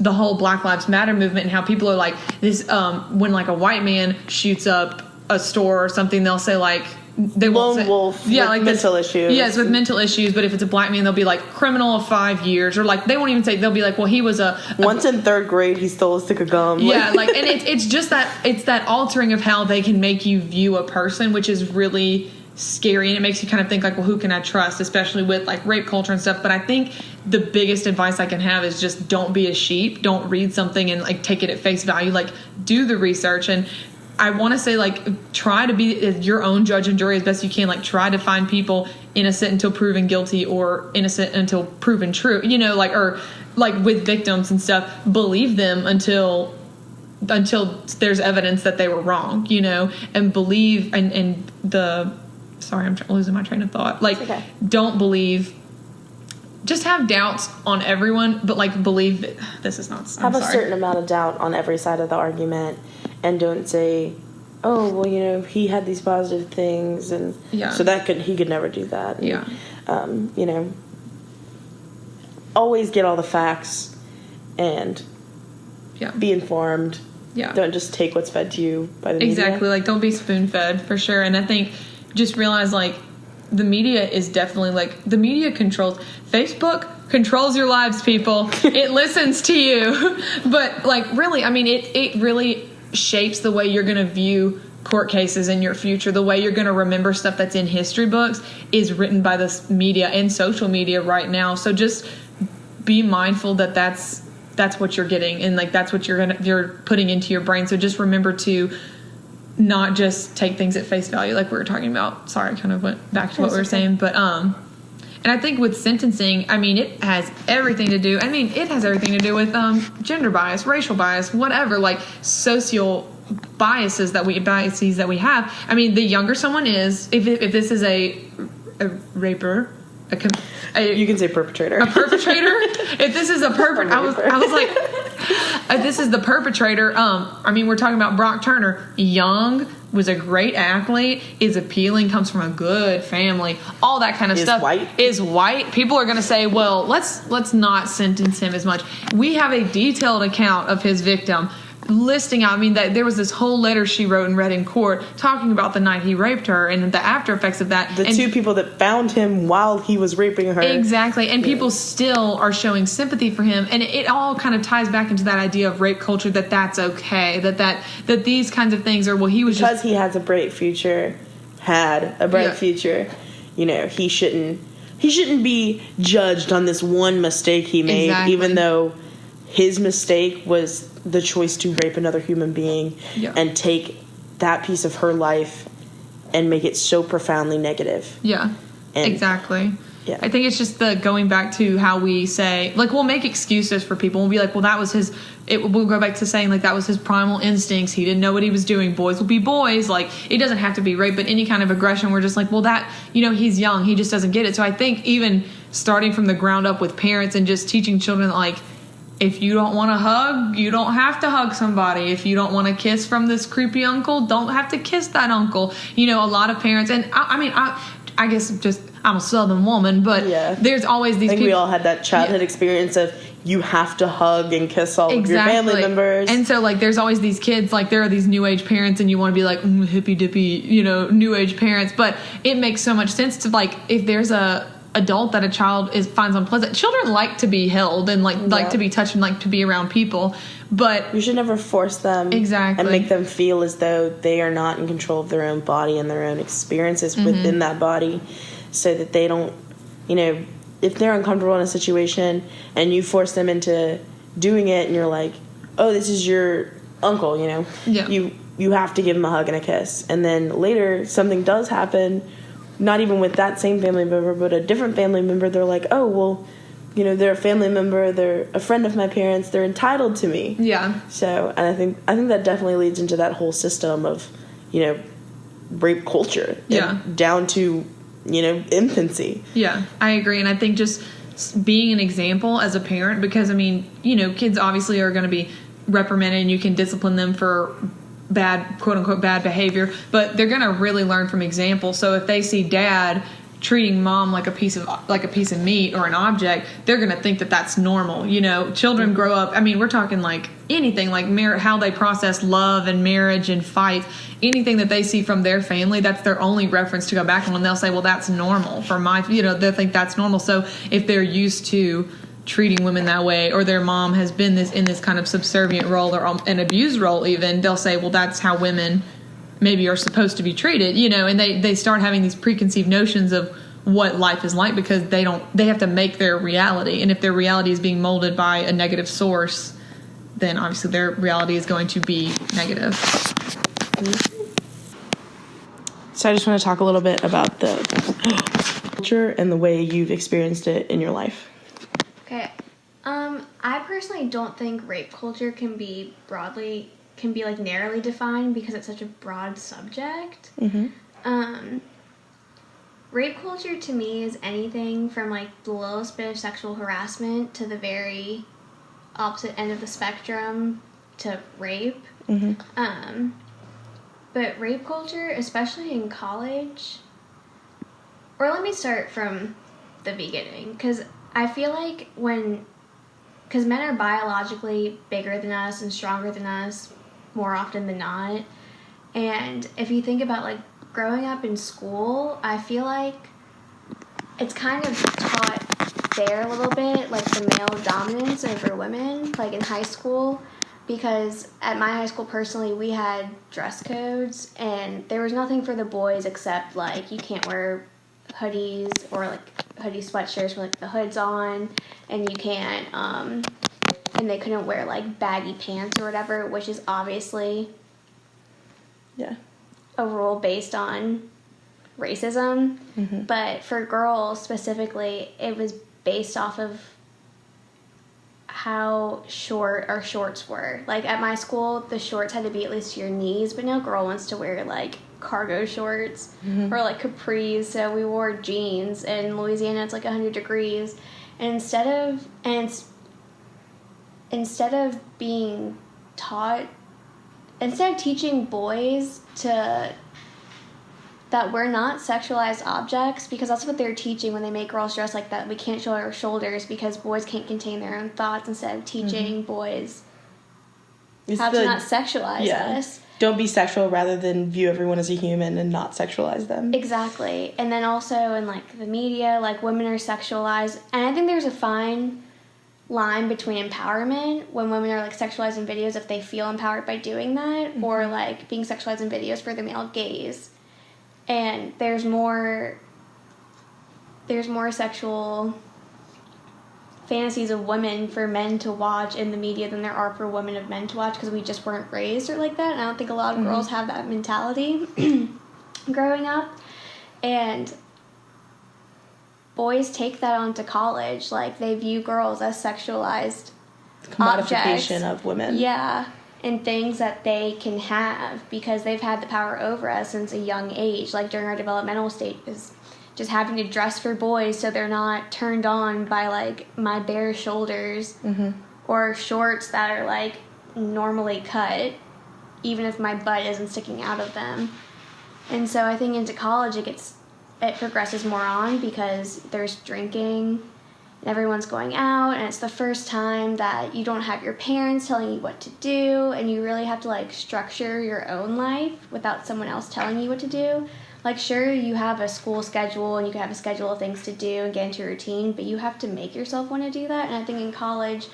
S3: the whole Black Lives Matter movement and how people are this, when a white man shoots up a store or something, they'll say they won't
S1: lone wolf, with mental issues.
S3: Yes, with mental issues. But if it's a black man, they'll be criminal of 5 years, or they won't even say. They'll be well, he was once
S1: in third grade he stole a stick of gum.
S3: Yeah, and it's just that altering of how they can make you view a person, which is really scary, and it makes you kind of think well, who can I trust, especially with rape culture and stuff. But I think the biggest advice I can have is just don't be a sheep. Don't read something and take it at face value. Do the research. And I want to say try to be your own judge and jury as best you can. Try to find people innocent until proven guilty, or innocent until proven true, or with victims and stuff, believe them until there's evidence that they were wrong, and believe and sorry, I'm losing my train of thought.
S1: Okay.
S3: Don't believe, just have doubts on everyone, but believe that this is not.
S1: Have a certain amount of doubt on every side of the argument, and don't say, oh, well, he had these positive things, and so he could never do that. And, always get all the facts and be informed. Yeah. Don't just take what's fed to you by the media.
S3: Exactly. Don't be spoon-fed, for sure. And I think just realize, the media is definitely, the media controls. Facebook controls your lives, people. It listens to you. But, really, it really shapes the way you're going to view court cases in your future. The way you're going to remember stuff that's in history books is written by this media and social media right now. So just be mindful that that's what you're getting, and that's what you're putting into your brain. So just remember to not just take things at face value, like we were talking about. Sorry, I kind of went back to what we were saying, but and I think with sentencing, it has everything to do. It has everything to do with gender bias, racial bias, whatever, social biases that we have. The younger someone is, if this is a raper.
S1: You can say perpetrator.
S3: A perpetrator? If this is a perpetrator, I was like, if this is the perpetrator, we're talking about Brock Turner. Young, was a great athlete, is appealing, comes from a good family, all that kind of stuff. Is white. People are going to say, well, let's not sentence him as much. We have a detailed account of his victim. listing out, I mean, that there was this whole letter she wrote and read in court talking about the night he raped her and the after effects of that.
S1: The two people that found him while he was raping her.
S3: Exactly. And people still are showing sympathy for him. And it all kind of ties back into that idea of rape culture, that that's okay. That these kinds of things are, well, he was
S1: because he has a bright future, future, you know, he shouldn't be judged on this one mistake he made, even though his mistake was the choice to rape another human being and take that piece of her life and make it so profoundly negative.
S3: Yeah, exactly. Yeah. I think it's just the going back to how we say, like, we'll make excuses for people. We'll be like, well, that was we'll go back to saying, like, that was his primal instincts. He didn't know what he was doing. Boys will be boys. Like, it doesn't have to be rape, but any kind of aggression, we're just like, well, that, you know, he's young. He just doesn't get it. So I think even starting from the ground up with parents and just teaching children, like, if you don't want to hug, you don't have to hug somebody. If you don't want to kiss from this creepy uncle, don't have to kiss that uncle. You know, a lot of parents, and I guess just, I'm a Southern woman, but there's always these people.
S1: We all had that childhood experience of you have to hug and kiss all of your family members.
S3: And so, like, there's always these kids, like, there are these new age parents, and you want to be like, hippy dippy, you know, new age parents. But it makes so much sense to, like, if there's a adult that a child finds unpleasant. Children like to be held and like to be touched and like to be around people, but
S1: you should never force them and make them feel as though they are not in control of their own body and their own experiences within that body, so that they don't, you know, if they're uncomfortable in a situation and you force them into doing it and you're like, oh, this is your uncle, you know, you have to give him a hug and a kiss, and then later something does happen, not even with that same family member, but a different family member, they're like, oh, well, you know, they're a family member, they're a friend of my parents, they're entitled to me. Yeah. So, and I think that definitely leads into that whole system of, you know, rape culture. Yeah. Down to, you know, infancy.
S3: Yeah, I agree. And I think just being an example as a parent, because, I mean, you know, kids obviously are going to be reprimanded and you can discipline them for bad, quote unquote, bad behavior, but they're going to really learn from example. So if they see dad treating mom like a piece of meat or an object, they're going to think that that's normal. You know, children grow up, I mean, we're talking like anything, like how they process love and marriage and fights, anything that they see from their family, that's their only reference to go back on, and they'll say, well, that's normal for my, you know, they'll think that's normal. So if they're used to treating women that way, or their mom has been in this kind of subservient role or an abused role even, they'll say, well, that's how women maybe are supposed to be treated, you know, and they start having these preconceived notions of what life is like, because they have to make their reality. And if their reality is being molded by a negative source, then obviously their reality is going to be negative.
S1: So I just want to talk a little bit about the culture and the way you've experienced it in your life.
S4: Okay. I personally don't think rape culture can be like narrowly defined, because it's such a broad subject. Mm-hmm. Rape culture to me is anything from like the lowest bit of sexual harassment to the very opposite end of the spectrum to rape. Mm-hmm. But rape culture, especially in college, or let me start from the beginning, because I feel like because men are biologically bigger than us and stronger than us more often than not, and if you think about like growing up in school, I feel like it's kind of taught there a little bit, like the male dominance over women, like in high school, because at my high school personally, we had dress codes, and there was nothing for the boys except like you can't wear hoodies or like hoodie sweatshirts with like the hoods on, and you can't and they couldn't wear like baggy pants or whatever, which is obviously a rule based on racism. Mm-hmm. But for girls specifically, it was based off of how short our shorts were. Like at my school, the shorts had to be at least to your knees, but no girl wants to wear like cargo shorts or like capris, so we wore jeans. In Louisiana, it's like 100 degrees, and instead of teaching boys that we're not sexualized objects, because that's what they're teaching when they make girls dress like that. We can't show our shoulders because boys can't contain their own thoughts, instead of teaching boys how to not sexualize us.
S1: Don't be sexual rather than view everyone as a human and not sexualize them.
S4: Exactly. And then also in, like, the media, like, women are sexualized. And I think there's a fine line between empowerment when women are, like, sexualized in videos if they feel empowered by doing that, or, like, being sexualized in videos for the male gaze. And there's more sexual fantasies of women for men to watch in the media than there are for women of men to watch, because we just weren't raised or like that, and I don't think a lot of girls have that mentality growing up. And boys take that on to college, like they view girls as sexualized
S1: Commodification
S4: objects.
S1: of women.
S4: Yeah, and things that they can have because they've had the power over us since a young age, like during our developmental stages. Just having to dress for boys so they're not turned on by, like, my bare shoulders or shorts that are, like, normally cut, even if my butt isn't sticking out of them. And so I think into college it progresses more on because there's drinking and everyone's going out, and it's the first time that you don't have your parents telling you what to do, and you really have to, like, structure your own life without someone else telling you what to do. Like, sure, you have a school schedule and you can have a schedule of things to do and get into your routine, but you have to make yourself want to do that. And I think in college,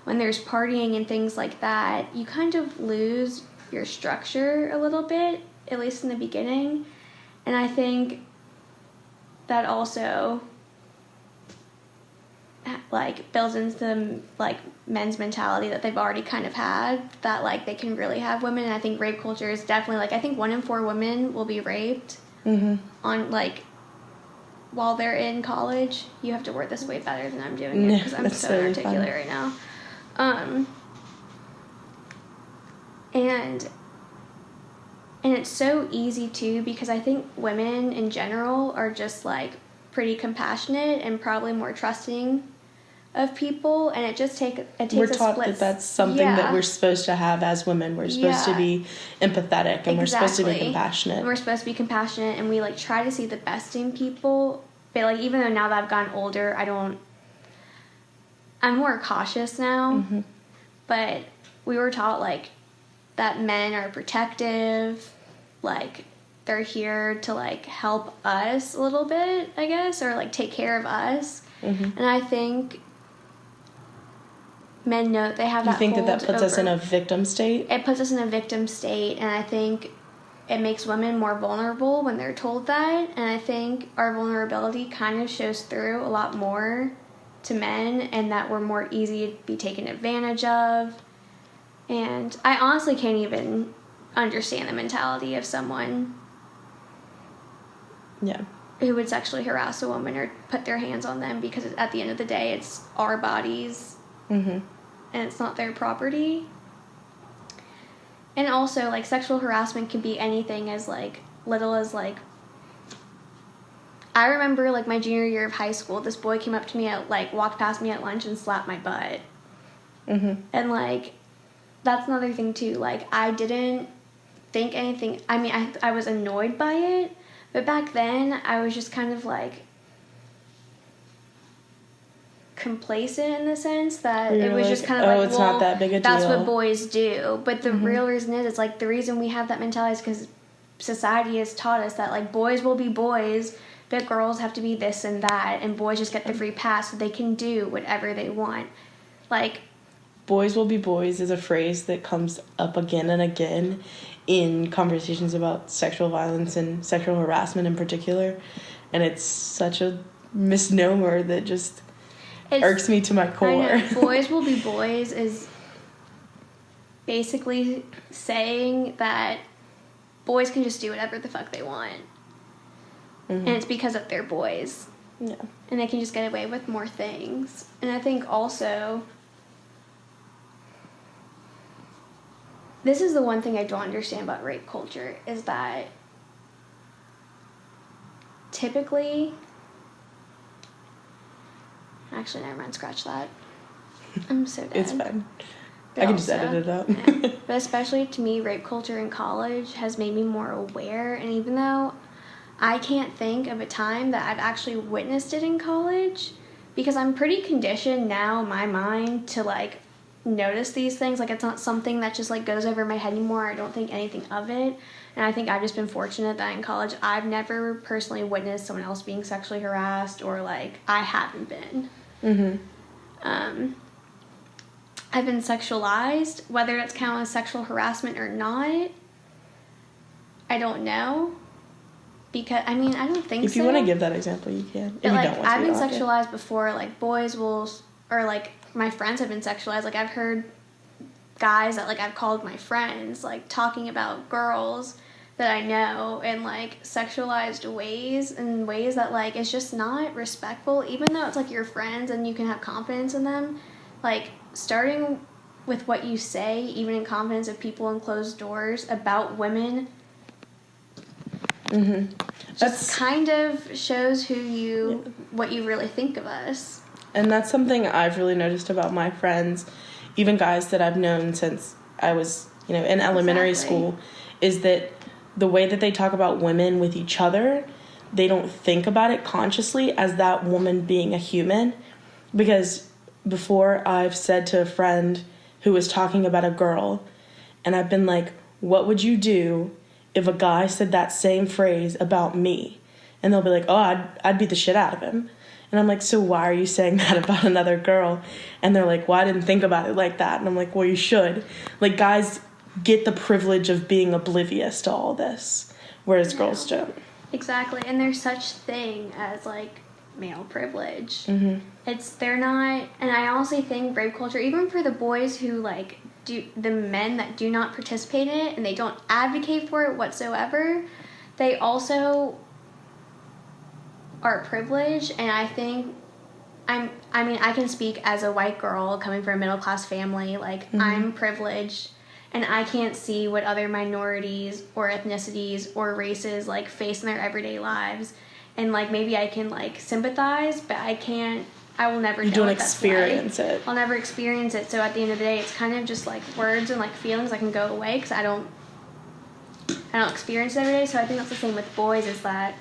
S4: when there's partying and things like that, you kind of lose your structure a little bit, at least in the beginning. And I think that also, like, builds into them, like, men's mentality that they've already kind of had, that, like, they can really have women. And I think rape culture is definitely, like, I think 1 in 4 women will be raped. On, like, while they're in college. You have to word this way better than I'm doing it because I'm so
S1: really
S4: inarticulate
S1: fun.
S4: right now. And it's so easy too, because I think women in general are just, like, pretty compassionate and probably more trusting of people, and it takes
S1: we're
S4: a
S1: taught
S4: split.
S1: that that's something that we're supposed to have as women. We're supposed to be empathetic, and we're supposed to be compassionate.
S4: And we're supposed to be compassionate, and we, like, try to see the best in people. But, like, even though now that I've gotten older, I'm more cautious now. But we were taught, like, that men are protective, like, they're here to, like, help us a little bit, I guess, or, like, take care of us. And I think men know they have that.
S1: You think that puts us in a victim state?
S4: It puts us in a victim state, and I think it makes women more vulnerable when they're told that, and I think our vulnerability kind of shows through a lot more to men, and that we're more easy to be taken advantage of. And I honestly can't even understand the mentality of someone who would sexually harass a woman or put their hands on them, because at the end of the day, it's our bodies. And it's not their property. And also, like, sexual harassment can be anything as, like, little as, like, I remember, like, my junior year of high school, this boy came up to me walked past me at lunch and slapped my butt. And, like, that's another thing too. Like, I didn't think anything, I mean, I was annoyed by it, but back then I was just kind of, like, complacent in the sense that it was just kind of like,
S1: it's not that big a deal.
S4: That's what boys do. But the real reason is, it's like, the reason we have that mentality is because society has taught us that, like, boys will be boys, but girls have to be this and that, and boys just get the free pass so they can do whatever they want. Like,
S1: boys will be boys is a phrase that comes up again and again in conversations about sexual violence and sexual harassment in particular, and it's such a misnomer that just irks me to my core.
S4: I know. Boys will be boys is basically saying that boys can just do whatever the fuck they want. And it's because of their boys.
S1: Yeah.
S4: And they can just get away with more things. And I think also, this is the one thing I don't understand about rape culture, is that typically, actually, never mind, scratch that. I'm so dead.
S1: It's fine.
S4: But
S1: I can just edit it out.
S4: Yeah. But especially to me, rape culture in college has made me more aware, and even though I can't think of a time that I've actually witnessed it in college, because I'm pretty conditioned now in my mind to, like, notice these things. Like, it's not something that just, like, goes over my head anymore. I don't think anything of it. And I think I've just been fortunate that in college I've never personally witnessed someone else being sexually harassed, or, like, I haven't been. I've been sexualized. Whether that's count as sexual harassment or not, I don't know. Because, I mean, I don't think so.
S1: If you want to give that example, you can.
S4: But, like, I've been sexualized before. Like, boys will, or, like, my friends have been sexualized. Like, I've heard guys that, like, I've called my friends, like, talking about girls that I know in, like, sexualized ways, and ways that, like, it's just not respectful. Even though it's, like, your friends and you can have confidence in them, like, starting with what you say, even in confidence of people in closed doors, about women, just kind of shows what you really think of us.
S1: And that's something I've really noticed about my friends, even guys that I've known since I was, in elementary school, is that the way that they talk about women with each other, they don't think about it consciously as that woman being a human. Because before, I've said to a friend who was talking about a girl, and I've been like, what would you do if a guy said that same phrase about me? And they'll be like, oh, I'd beat the shit out of him. And I'm like, so why are you saying that about another girl? And they're like, well, I didn't think about it like that. And I'm like, well, you should. Like, guys get the privilege of being oblivious to all this, whereas girls don't.
S4: Exactly. And there's such thing as, like, male privilege. They're not, and I honestly think rape culture, even for the boys who, like, the men that do not participate in it and they don't advocate for it whatsoever, they also are privileged. And I think I can speak as a white girl coming from a middle class family. Like, I'm privileged, and I can't see what other minorities or ethnicities or races, like, face in their everyday lives. And, like, maybe I can, like, sympathize, but I will never know what that's like. You don't experience it. I'll never experience it. So at the end of the day, it's kind of just, like, words and, like, feelings that can go away because I don't experience it every day. So I think that's the same with boys, is that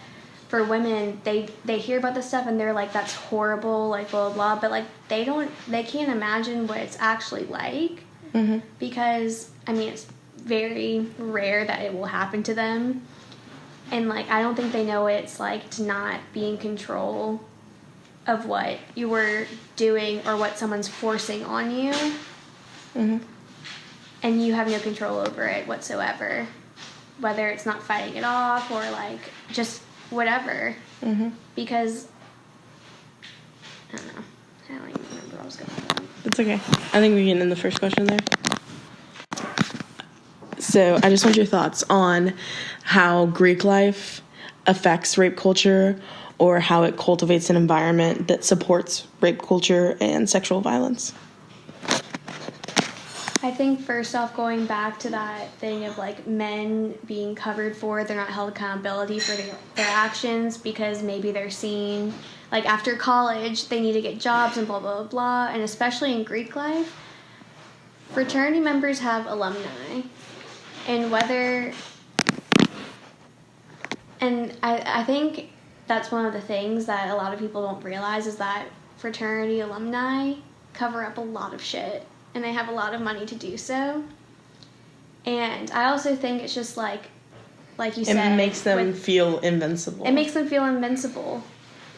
S4: for women, they hear about this stuff and they're like, that's horrible, like, blah, blah, blah. But, like, they can't imagine what it's actually like. Because, I mean, it's very rare that it will happen to them. And, like, I don't think they know what it's like to not be in control of what you were doing or what someone's forcing on you. And you have no control over it whatsoever. Whether it's not fighting it off or, like, just whatever. Because, I don't know. I don't even remember what I was going to say.
S1: It's okay. I think we can end the first question there. So I just want your thoughts on how Greek life affects rape culture, or how it cultivates an environment that supports rape culture and sexual violence.
S4: I think first off, going back to that thing of, like, men being covered for, they're not held accountability for their actions because maybe they're seen, like, after college, they need to get jobs and blah, blah, blah, blah. And especially in Greek life, fraternity members have alumni. And I think that's one of the things that a lot of people don't realize, is that fraternity alumni cover up a lot of shit. And they have a lot of money to do so. And I also think it's just like you said,
S1: it makes them feel invincible.
S4: It makes them feel invincible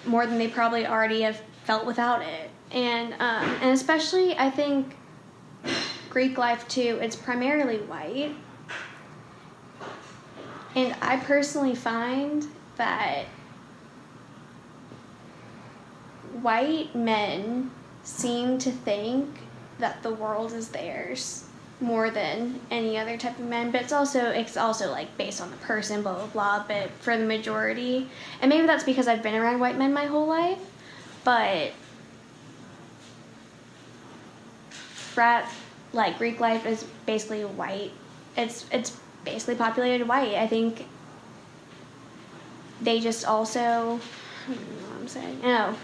S4: more than they probably already have felt without it. And especially, I think, Greek life too, it's primarily white. And I personally find that white men seem to think that the world is theirs more than any other type of men. But it's also like based on the person, blah, blah, blah. But for the majority, and maybe that's because I've been around white men my whole life, but Greek life is basically white. It's basically populated white. I think they just also, I don't know what I'm saying. No.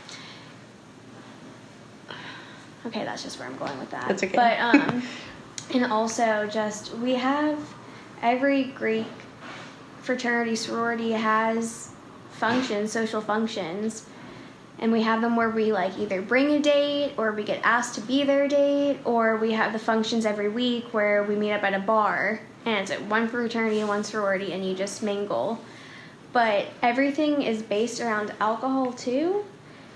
S4: Okay, that's just where I'm going with that.
S1: That's okay.
S4: But, and also just, we have, every Greek fraternity, sorority has functions, social functions. And we have them where we like either bring a date or we get asked to be their date, or we have the functions every week where we meet up at a bar and it's at one fraternity and one sorority and you just mingle. But everything is based around alcohol too.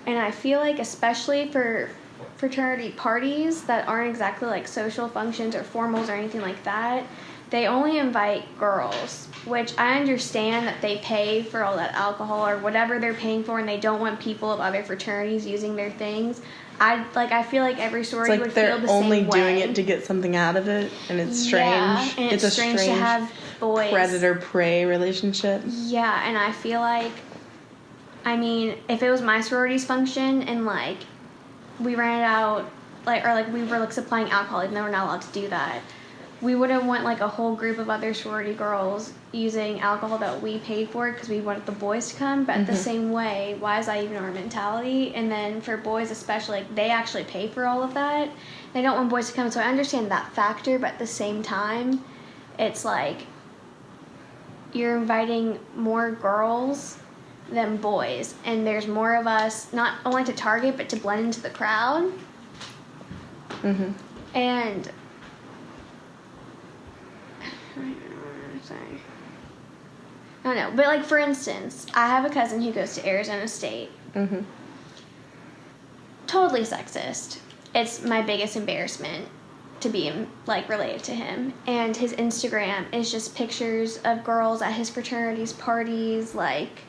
S4: And I feel like especially for fraternity parties that aren't exactly like social functions or formals or anything like that, they only invite girls, which I understand that they pay for all that alcohol or whatever they're paying for, and they don't want people of other fraternities using their things. I feel like every sorority would feel the same way. It's like they're only
S1: doing it to get something out of it, and it's strange.
S4: Yeah, and it's strange to have boys.
S1: Predator-prey relationship.
S4: Yeah, and I feel like, I mean, if it was my sorority's function and like we rented out, like, or like we were like supplying alcohol, even though we're not allowed to do that, we wouldn't want like a whole group of other sorority girls using alcohol that we paid for because we wanted the boys to come. But the same way, why is that even our mentality? And then for boys especially, like, they actually pay for all of that. They don't want boys to come, so I understand that factor. But at the same time, it's like you're inviting more girls than boys, and there's more of us, not only to target but to blend into the crowd. And I don't know, but like for instance, I have a cousin who goes to Arizona State. Totally sexist. It's my biggest embarrassment to be like related to him. And his Instagram is just pictures of girls at his fraternity's parties, like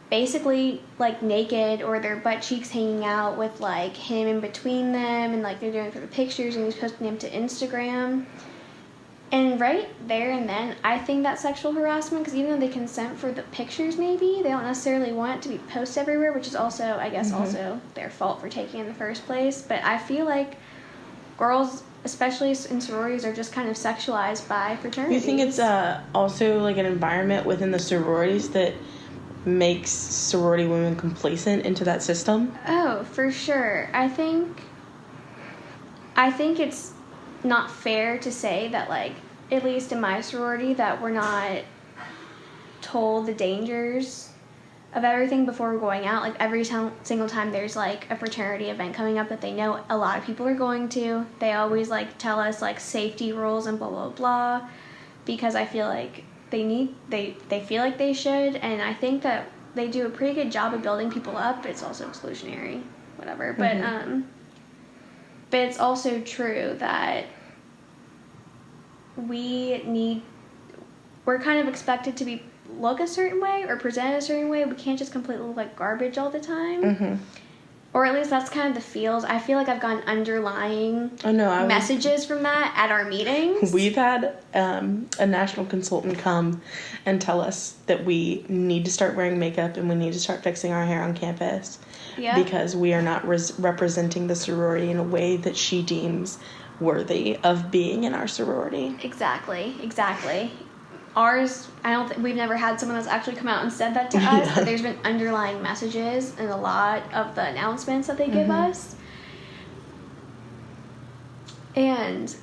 S4: basically like naked or their butt cheeks hanging out with like him in between them, and like they're doing it for the pictures, and he's posting them to Instagram. And right there and then, I think that's sexual harassment, because even though they consent for the pictures, maybe they don't necessarily want it to be posted everywhere, which is also, I guess, also their fault for taking it in the first place. But I feel like girls, especially in sororities, are just kind of sexualized by fraternities.
S1: Do you think it's also like an environment within the sororities that makes sorority women complacent into that system?
S4: Oh, for sure. I think it's not fair to say that, like, at least in my sorority, that we're not told the dangers of everything before we're going out. Like, every single time there's like a fraternity event coming up that they know a lot of people are going to, they always like tell us like safety rules and blah blah blah, because I feel like they feel like they should, and I think that they do a pretty good job of building people up, but it's also exclusionary, whatever. But it's also true that we're kind of expected to look a certain way or present a certain way. We can't just completely look like garbage all the time. Or at least that's kind of the feels. I feel like I've gotten underlying messages from that at our meetings.
S1: We've had a national consultant come and tell us that we need to start wearing makeup and we need to start fixing our hair on campus. Yeah. Because we are not representing the sorority in a way that she deems worthy of being in our sorority.
S4: Exactly. Ours, we've never had someone that's actually come out and said that to us, but there's been underlying messages in a lot of the announcements that they give us. And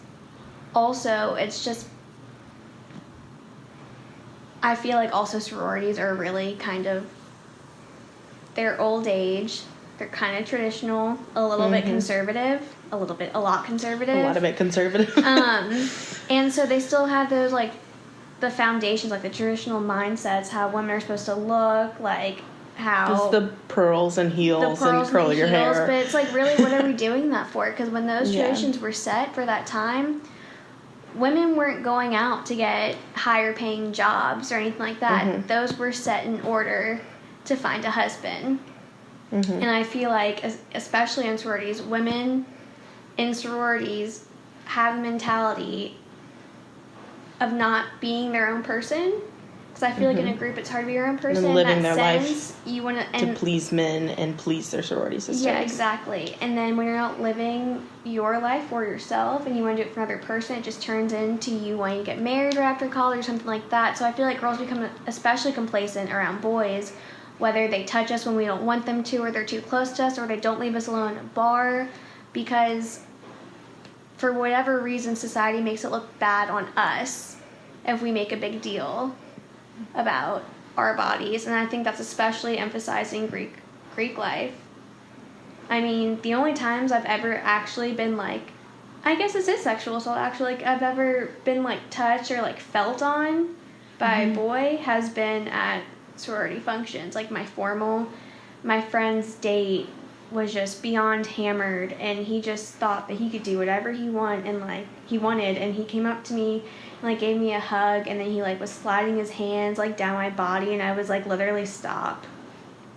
S4: also, it's just, I feel like also sororities are really kind of, they're old age, they're kind of traditional, a little bit conservative, a lot bit conservative. And so they still have those, like, the foundations, like the traditional mindsets, how women are supposed to look, like how...
S1: Just the pearls and heels and curl your hair.
S4: But it's like, really, what are we doing that for? Because when those traditions were set for that time, women weren't going out to get higher paying jobs or anything like that. Those were set in order to find a husband. And I feel like, especially in sororities, women in sororities have a mentality of not being their own person, because I feel like in a group it's hard to be your own person.
S1: And living their
S4: life
S1: you want to please men and please their sorority sisters.
S4: Yeah, exactly. And then when you're not living your life for yourself and you want to do it for another person, it just turns into you wanting to get married right after college or something like that. So I feel like girls become especially complacent around boys, whether they touch us when we don't want them to, or they're too close to us, or they don't leave us alone at a bar, because for whatever reason, society makes it look bad on us if we make a big deal about our bodies. And I think that's especially emphasized in Greek Greek life. I mean, the only times I've ever actually been, like, I guess this is sexual assault, actually, like, I've ever been, like, touched or, like, felt on by a boy has been at sorority functions. Like, my friend's date was just beyond hammered, and he just thought that he could do whatever he wanted, and he came up to me and, like, gave me a hug, and then he, like, was sliding his hands, like, down my body, and I was, like, literally stop.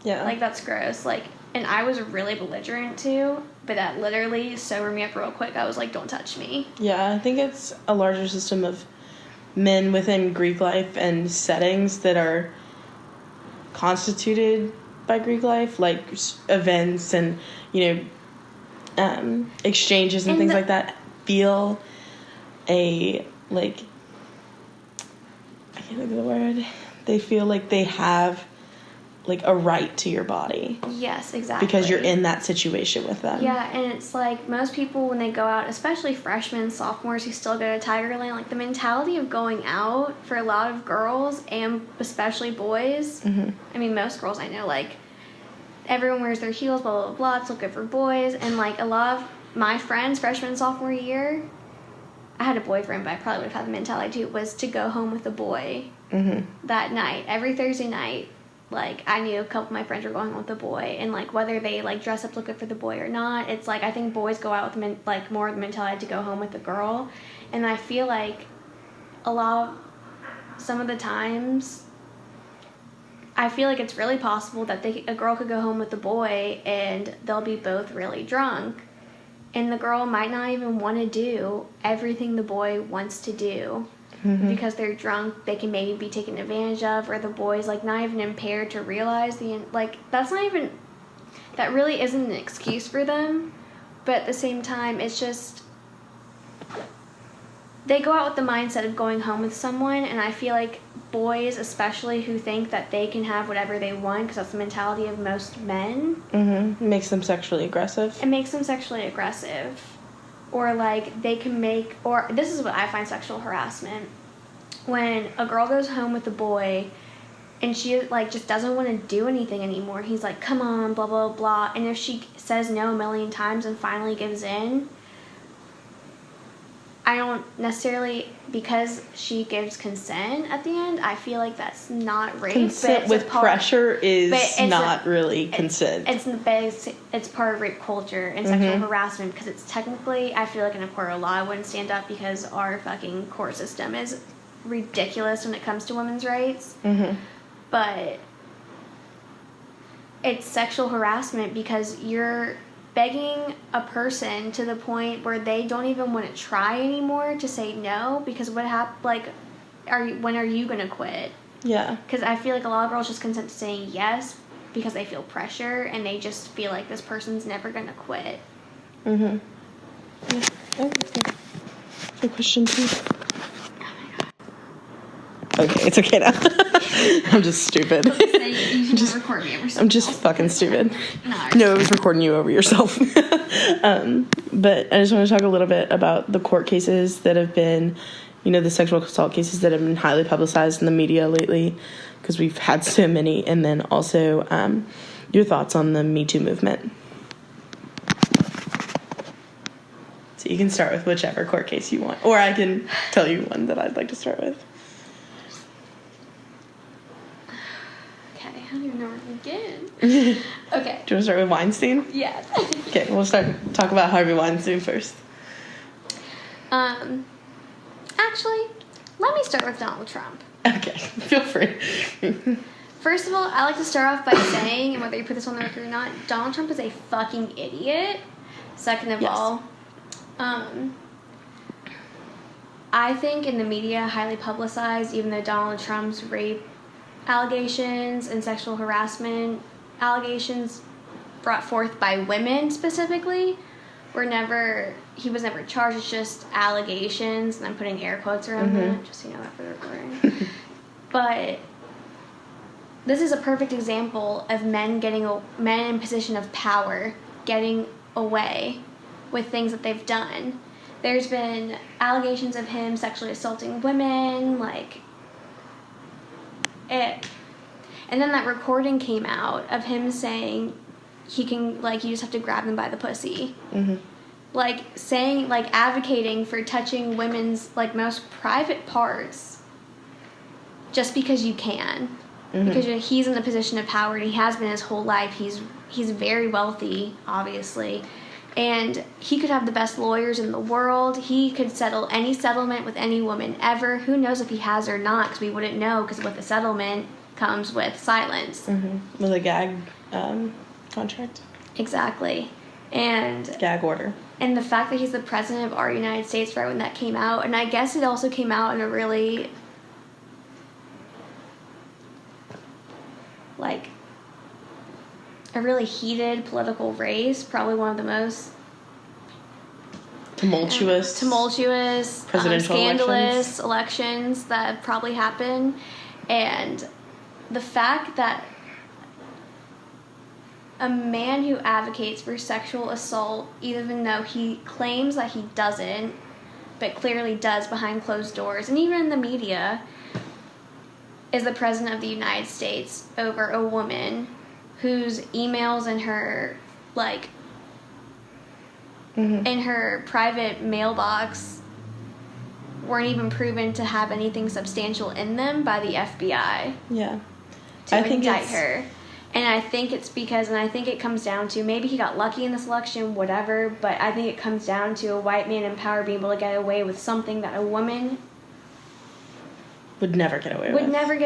S1: Yeah.
S4: Like, that's gross. Like, and I was really belligerent too, but that literally sobered me up real quick. I was like, don't touch me.
S1: Yeah, I think it's a larger system of men within Greek life and settings that are constituted by Greek life, like events and, exchanges and things like that, feel I can't think of the word, they feel like they have, like, a right to your body.
S4: Yes, exactly.
S1: Because you're in that situation with them.
S4: Yeah, and it's like most people when they go out, especially freshmen, sophomores who still go to Tigerland, like the mentality of going out for a lot of girls and especially boys. Mm-hmm. I mean, most girls I know, like, everyone wears their heels, blah, blah, blah, it's good for boys. And, like, a lot of my friends, freshman and sophomore year, I had a boyfriend, but I probably would have had the mentality too, was to go home with a boy that night. Every Thursday night, like, I knew a couple of my friends were going with the boy, and, like, whether they, like, dress up, look good for the boy or not, it's, like, I think boys go out with, more of the mentality to go home with the girl, and I feel like some of the times, I feel like it's really possible that a girl could go home with the boy, and they'll be both really drunk, and the girl might not even want to do everything the boy wants to do. Mm-hmm. Because they're drunk, they can maybe be taken advantage of, or the boy's, like, not even impaired to realize that really isn't an excuse for them, but at the same time, it's just, they go out with the mindset of going home with someone, and I feel like boys, especially, who think that they can have whatever they want, because that's the mentality of most men.
S1: It makes them sexually aggressive.
S4: It makes them sexually aggressive. Or, like, this is what I find sexual harassment. When a girl goes home with a boy and she, like, just doesn't want to do anything anymore. He's like, come on, blah, blah, blah. And if she says no a million times and finally gives in, I don't necessarily, because she gives consent at the end, I feel like that's not rape.
S1: Consent with pressure is not really consent.
S4: It's part of rape culture and sexual harassment, because it's technically, I feel like in a court of law I wouldn't stand up, because our fucking court system is ridiculous when it comes to women's rights. But it's sexual harassment because you're begging a person to the point where they don't even want to try anymore to say no, because when are you going to quit? Yeah. Because I feel like a lot of girls just consent to saying yes because they feel pressure, and they just feel like this person's never going to quit.
S1: Yeah. Good question, too. Okay, it's okay now. I'm just stupid.
S4: You should record me every single
S1: I'm just fucking stupid. No, it was recording you over yourself. But I just want to talk a little bit about the court cases that have been, the sexual assault cases that have been highly publicized in the media lately, because we've had so many, and then also your thoughts on the Me Too movement. So you can start with whichever court case you want, or I can tell you one that I'd like to start with.
S4: I don't even know where to begin. Okay.
S1: Do you want to start with Weinstein?
S4: Yeah.
S1: Okay, we'll talk about Harvey Weinstein first.
S4: Actually, let me start with Donald Trump.
S1: Okay, feel free.
S4: First of all, I like to start off by saying, and whether you put this on the record or not, Donald Trump is a fucking idiot. Second of all, I think in the media, highly publicized, even though Donald Trump's rape allegations and sexual harassment allegations brought forth by women specifically he was never charged. It's just allegations, and I'm putting air quotes around that, just so you know that for the recording. But this is a perfect example of men in position of power getting away with things that they've done. There's been allegations of him sexually assaulting women, and then that recording came out of him saying he can, like, you just have to grab them by the pussy.
S1: Mm-hmm.
S4: Like, saying, like, advocating for touching women's, like, most private parts just because you can.
S1: Mm-hmm.
S4: Because he's in a position of power, and he has been his whole life. He's very wealthy, obviously. And he could have the best lawyers in the world. He could settle any settlement with any woman ever. Who knows if he has or not, because we wouldn't know, because with the settlement comes with silence.
S1: Mm-hmm. With a gag contract.
S4: Exactly. And
S1: gag order.
S4: And the fact that he's the president of our United States right when that came out, and I guess it also came out in a really, like, a really heated political race, probably one of the most
S1: tumultuous,
S4: presidential scandalous elections that probably happened. And the fact that a man who advocates for sexual assault, even though he claims that he doesn't, but clearly does behind closed doors, and even in the media, is the president of the United States over a woman whose emails and her, like, in her private mailbox weren't even proven to have anything substantial in them by the FBI.
S1: Yeah.
S4: To indict her. And I think it's because, and I think it comes down to, maybe he got lucky in this election, whatever, but I think it comes down to a white man in power being able to get away with something that a woman
S1: would never get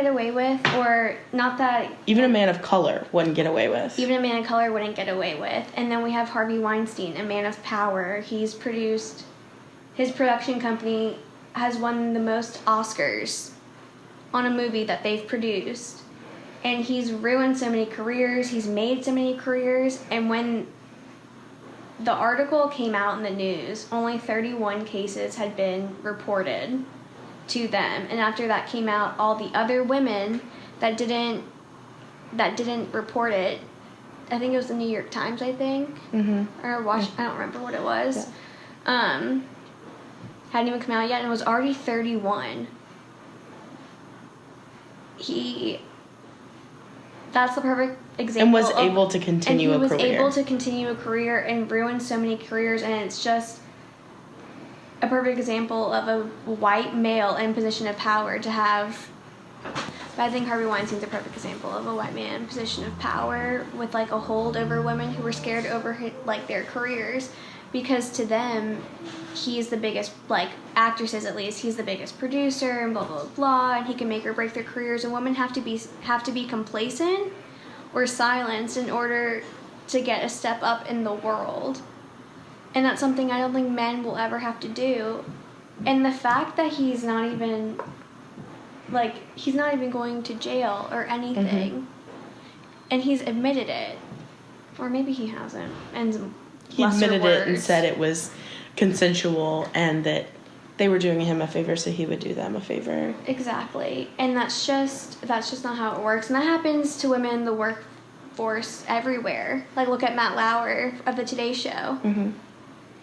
S1: away with.
S4: Or not that...
S1: Even a man of color wouldn't get away with.
S4: Even a man of color wouldn't get away with. And then we have Harvey Weinstein, a man of power. He's produced... His production company has won the most Oscars on a movie that they've produced. And he's ruined so many careers. He's made so many careers. And when the article came out in the news, only 31 cases had been reported to them. And after that came out, all the other women that didn't report it, I think it was the New York Times, I think, or I don't remember what it was, hadn't even come out yet, and it was already 31. That's the perfect example.
S1: And was able to continue a career.
S4: And he was able to continue a career and ruin so many careers, and it's just a perfect example of a white male in position of power to have. But I think Harvey Weinstein's a perfect example of a white man in position of power with, like, a hold over women who were scared over, like, their careers, because to them, he's the biggest, like, actresses at least, he's the biggest producer and blah blah blah, and he can make or break their careers, and women have to be complacent or silenced in order to get a step up in the world. And that's something I don't think men will ever have to do. And the fact that he's not even going to jail or anything, and he's admitted it, or maybe he hasn't, and
S1: he admitted it and said it was consensual and that they were doing him a favor, so he would do them a favor.
S4: Exactly. And that's just not how it works. And that happens to women in the workforce everywhere. Like, look at Matt Lauer of the Today Show.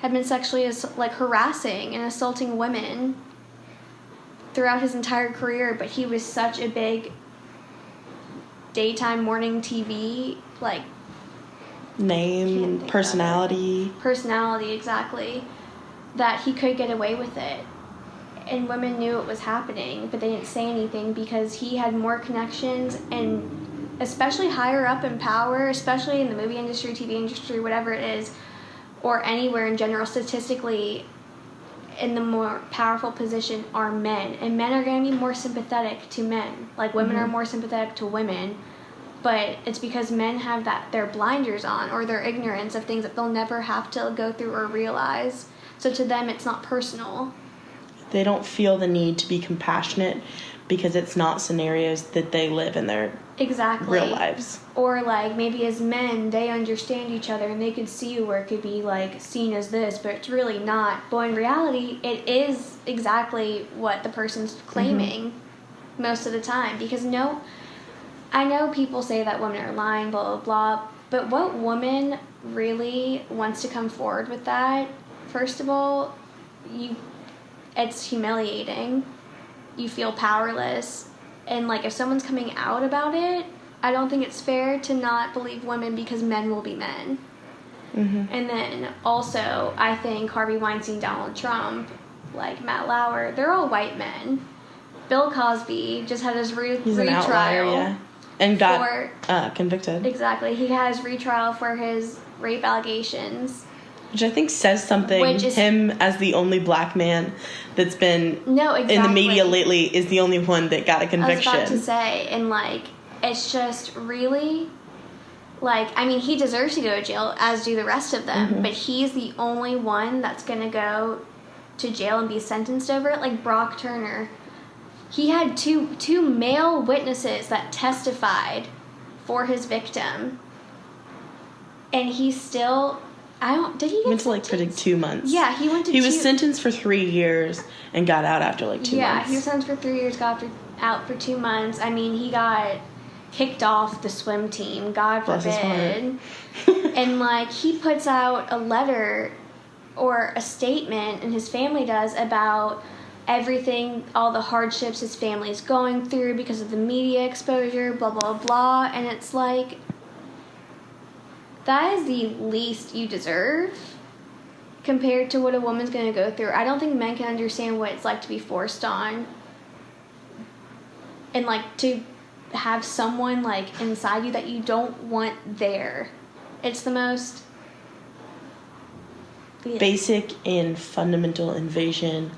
S4: Had been sexually, like, harassing and assaulting women throughout his entire career, but he was such a big daytime, morning TV, like,
S1: name, personality,
S4: exactly, that he could get away with it. And women knew it was happening, but they didn't say anything because he had more connections, and especially higher up in power, especially in the movie industry, TV industry, whatever it is, or anywhere in general, statistically, in the more powerful position are men. And men are going to be more sympathetic to men. Like, women are more sympathetic to women. But it's because men have their blinders on, or their ignorance of things that they'll never have to go through or realize. So to them, it's not personal.
S1: They don't feel the need to be compassionate because it's not scenarios that they live in their real lives.
S4: Or, like, maybe as men, they understand each other and they could see where it could be, like, seen as this, but it's really not. But in reality, it is exactly what the person's claiming most of the time. Because I know people say that women are lying, blah, blah, blah, but what woman really wants to come forward with that? First of all, it's humiliating. You feel powerless. And, like, if someone's coming out about it, I don't think it's fair to not believe women because men will be men. Mm-hmm. And then also, I think Harvey Weinstein, Donald Trump, like Matt Lauer, they're all white men. Bill Cosby just had his
S1: He's
S4: retrial.
S1: an outlier, yeah. And got convicted.
S4: Exactly. He had his retrial for his rape allegations.
S1: Which I think says something. Him as the only black man that's been in the media lately is the only one that got a conviction.
S4: I was about to say, and like, it's just really, like, I mean, he deserves to go to jail, as do the rest of them, mm-hmm. but he's the only one that's going to go to jail and be sentenced over it. Like Brock Turner, he had two male witnesses that testified for his victim, and he still, did he get
S1: went to like for 2 months?
S4: Yeah, he went to.
S1: He was sentenced for 3 years and got out after like 2 months.
S4: Yeah, he was sentenced for 3 years, got out for 2 months. I mean, he got kicked off the swim team, God forbid. And like, he puts out a letter or a statement, and his family does, about everything, all the hardships his family is going through because of the media exposure, blah, blah, blah. And it's like, that is the least you deserve compared to what a woman's going to go through. I don't think men can understand what it's like to be forced on and like to have someone like inside you that you don't want there. It's the most
S1: basic and fundamental invasion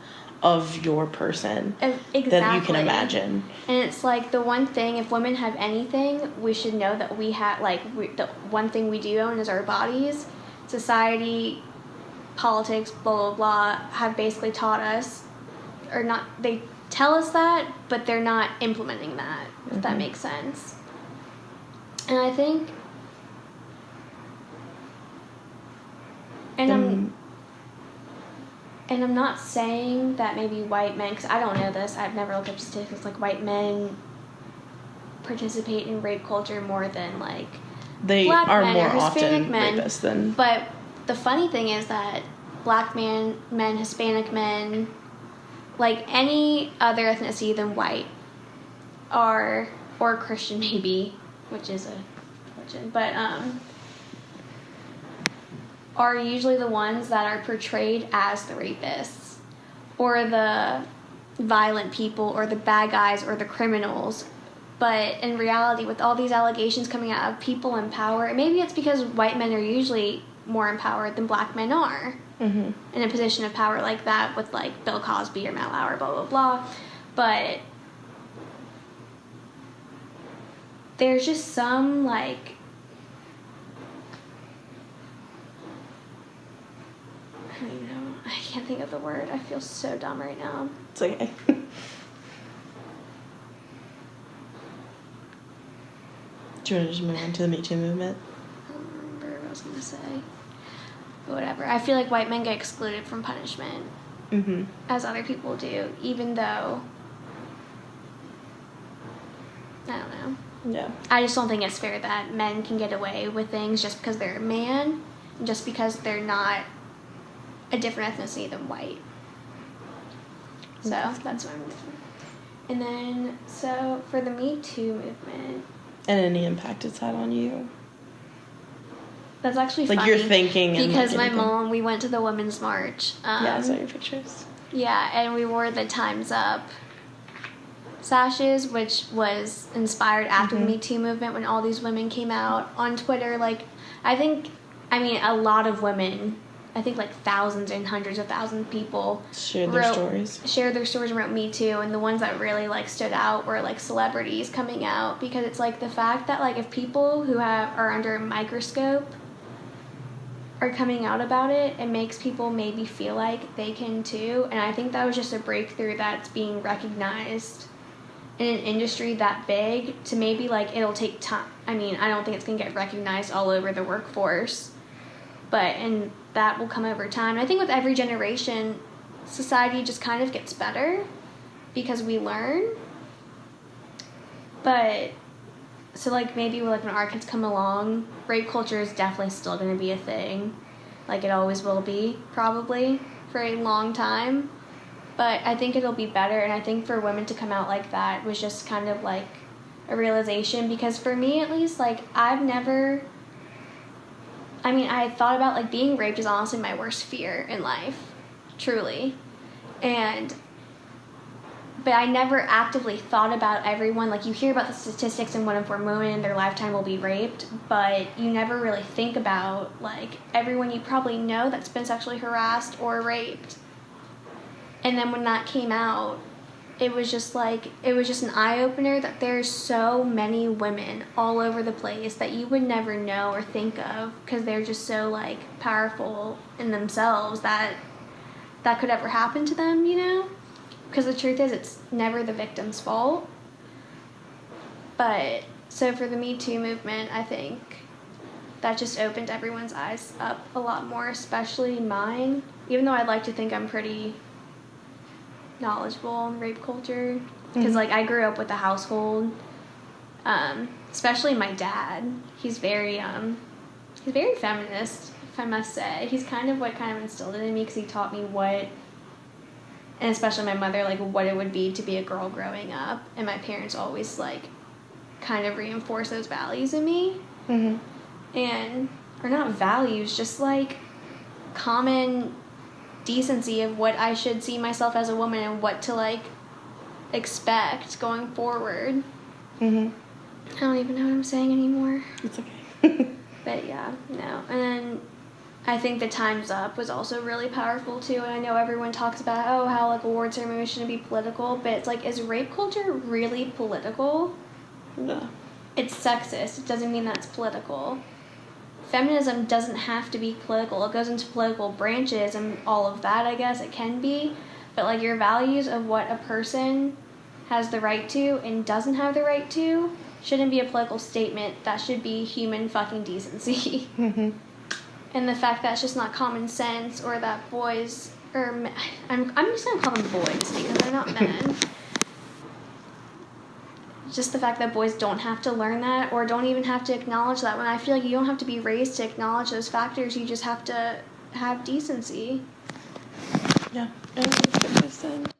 S1: of your person
S4: exactly.
S1: that you can imagine.
S4: And it's like, the one thing, if women have anything, we should know that we have, like, the one thing we do own is our bodies. Society, politics, blah, blah, blah, have basically taught us, or not, they tell us that, but they're not implementing that, if that makes sense. And I think, and I'm not saying that maybe white men, because I don't know this, I've never looked up statistics, like white men participate in rape culture more than like
S1: they
S4: black
S1: are
S4: men
S1: more
S4: or Hispanic
S1: often
S4: men.
S1: rapists than.
S4: But the funny thing is that black men, Hispanic men, like any other ethnicity than white, or Christian maybe, which is a religion, but are usually the ones that are portrayed as the rapists or the violent people or the bad guys or the criminals. But in reality, with all these allegations coming out of people in power, and maybe it's because white men are usually more empowered than black men are in a position of power like that, with like Bill Cosby or Matt Lauer, blah, blah, blah. But there's just some like, I don't know. I can't think of the word. I feel so dumb right now.
S1: It's okay. Do you want to just move on to the Me Too movement?
S4: I don't remember what I was going to say. But whatever. I feel like white men get excluded from punishment. As other people do. Even though, I don't know.
S1: Yeah.
S4: I just don't think it's fair that men can get away with things just because they're a man. Just because they're not a different ethnicity than white. So that's what I'm doing. And then, so for the Me Too movement.
S1: And any impact it's had on you.
S4: That's actually
S1: like
S4: funny.
S1: You're thinking.
S4: Because my mom, we went to the Women's March.
S1: Yeah, I saw your pictures.
S4: Yeah, and we wore the Time's Up sashes, which was inspired after the Me Too movement when all these women came out on Twitter. Like, a lot of women, I think like thousands and hundreds of thousands of people shared their stories and wrote Me Too, and the ones that really like stood out were like celebrities coming out, because it's like the fact that like if people who are under a microscope are coming out about it, it makes people maybe feel like they can too. And I think that was just a breakthrough that's being recognized in an industry that big, to maybe like it'll take time. I mean, I don't think it's gonna get recognized all over the workforce, and that will come over time. I think with every generation, society just kind of gets better because we learn. But so like maybe like when our kids come along, rape culture is definitely still going to be a thing, like it always will be, probably for a long time. But I think it'll be better, and I think for women to come out like that was just kind of like a realization, because for me at least, like, I thought about, like, being raped is honestly my worst fear in life, truly, but I never actively thought about everyone. Like, you hear about the statistics in 1 in 4 women in their lifetime will be raped, but you never really think about, like, everyone you probably know that's been sexually harassed or raped. And then when that came out, it was just an eye-opener that there's so many women all over the place that you would never know or think of, because they're just so, like, powerful in themselves that could ever happen to them, you know? Because the truth is, it's never the victim's fault. But, so for the Me Too movement, I think that just opened everyone's eyes up a lot more, especially mine. Even though I'd like to think I'm pretty knowledgeable in rape culture. Because, like, I grew up with a household, especially my dad. He's very feminist, if I must say. He's kind of what kind of instilled it in me, because he taught me what, and especially my mother, like, what it would be to be a girl growing up. And my parents always, like, kind of reinforced those values in me. Mm-hmm. Or not values, just, like, common decency of what I should see myself as a woman and what to, like, expect going forward. Mm-hmm. I don't even know what I'm saying anymore.
S1: It's okay.
S4: But, yeah, no. And then I think the Time's Up was also really powerful, too. And I know everyone talks about, how, like, award ceremonies shouldn't be political. But it's like, is rape culture really political?
S1: No.
S4: It's sexist. It doesn't mean that's political. Feminism doesn't have to be political. It goes into political branches and all of that, I guess. It can be. But, like, your values of what a person has the right to and doesn't have the right to shouldn't be a political statement. That should be human fucking decency. Mm-hmm. And the fact that it's just not common sense, or that boys, or I'm just going to call them boys because they're not men. Just the fact that boys don't have to learn that, or don't even have to acknowledge that. When I feel like you don't have to be raised to acknowledge those factors, you just have to have decency.
S1: Yeah, that's what I said.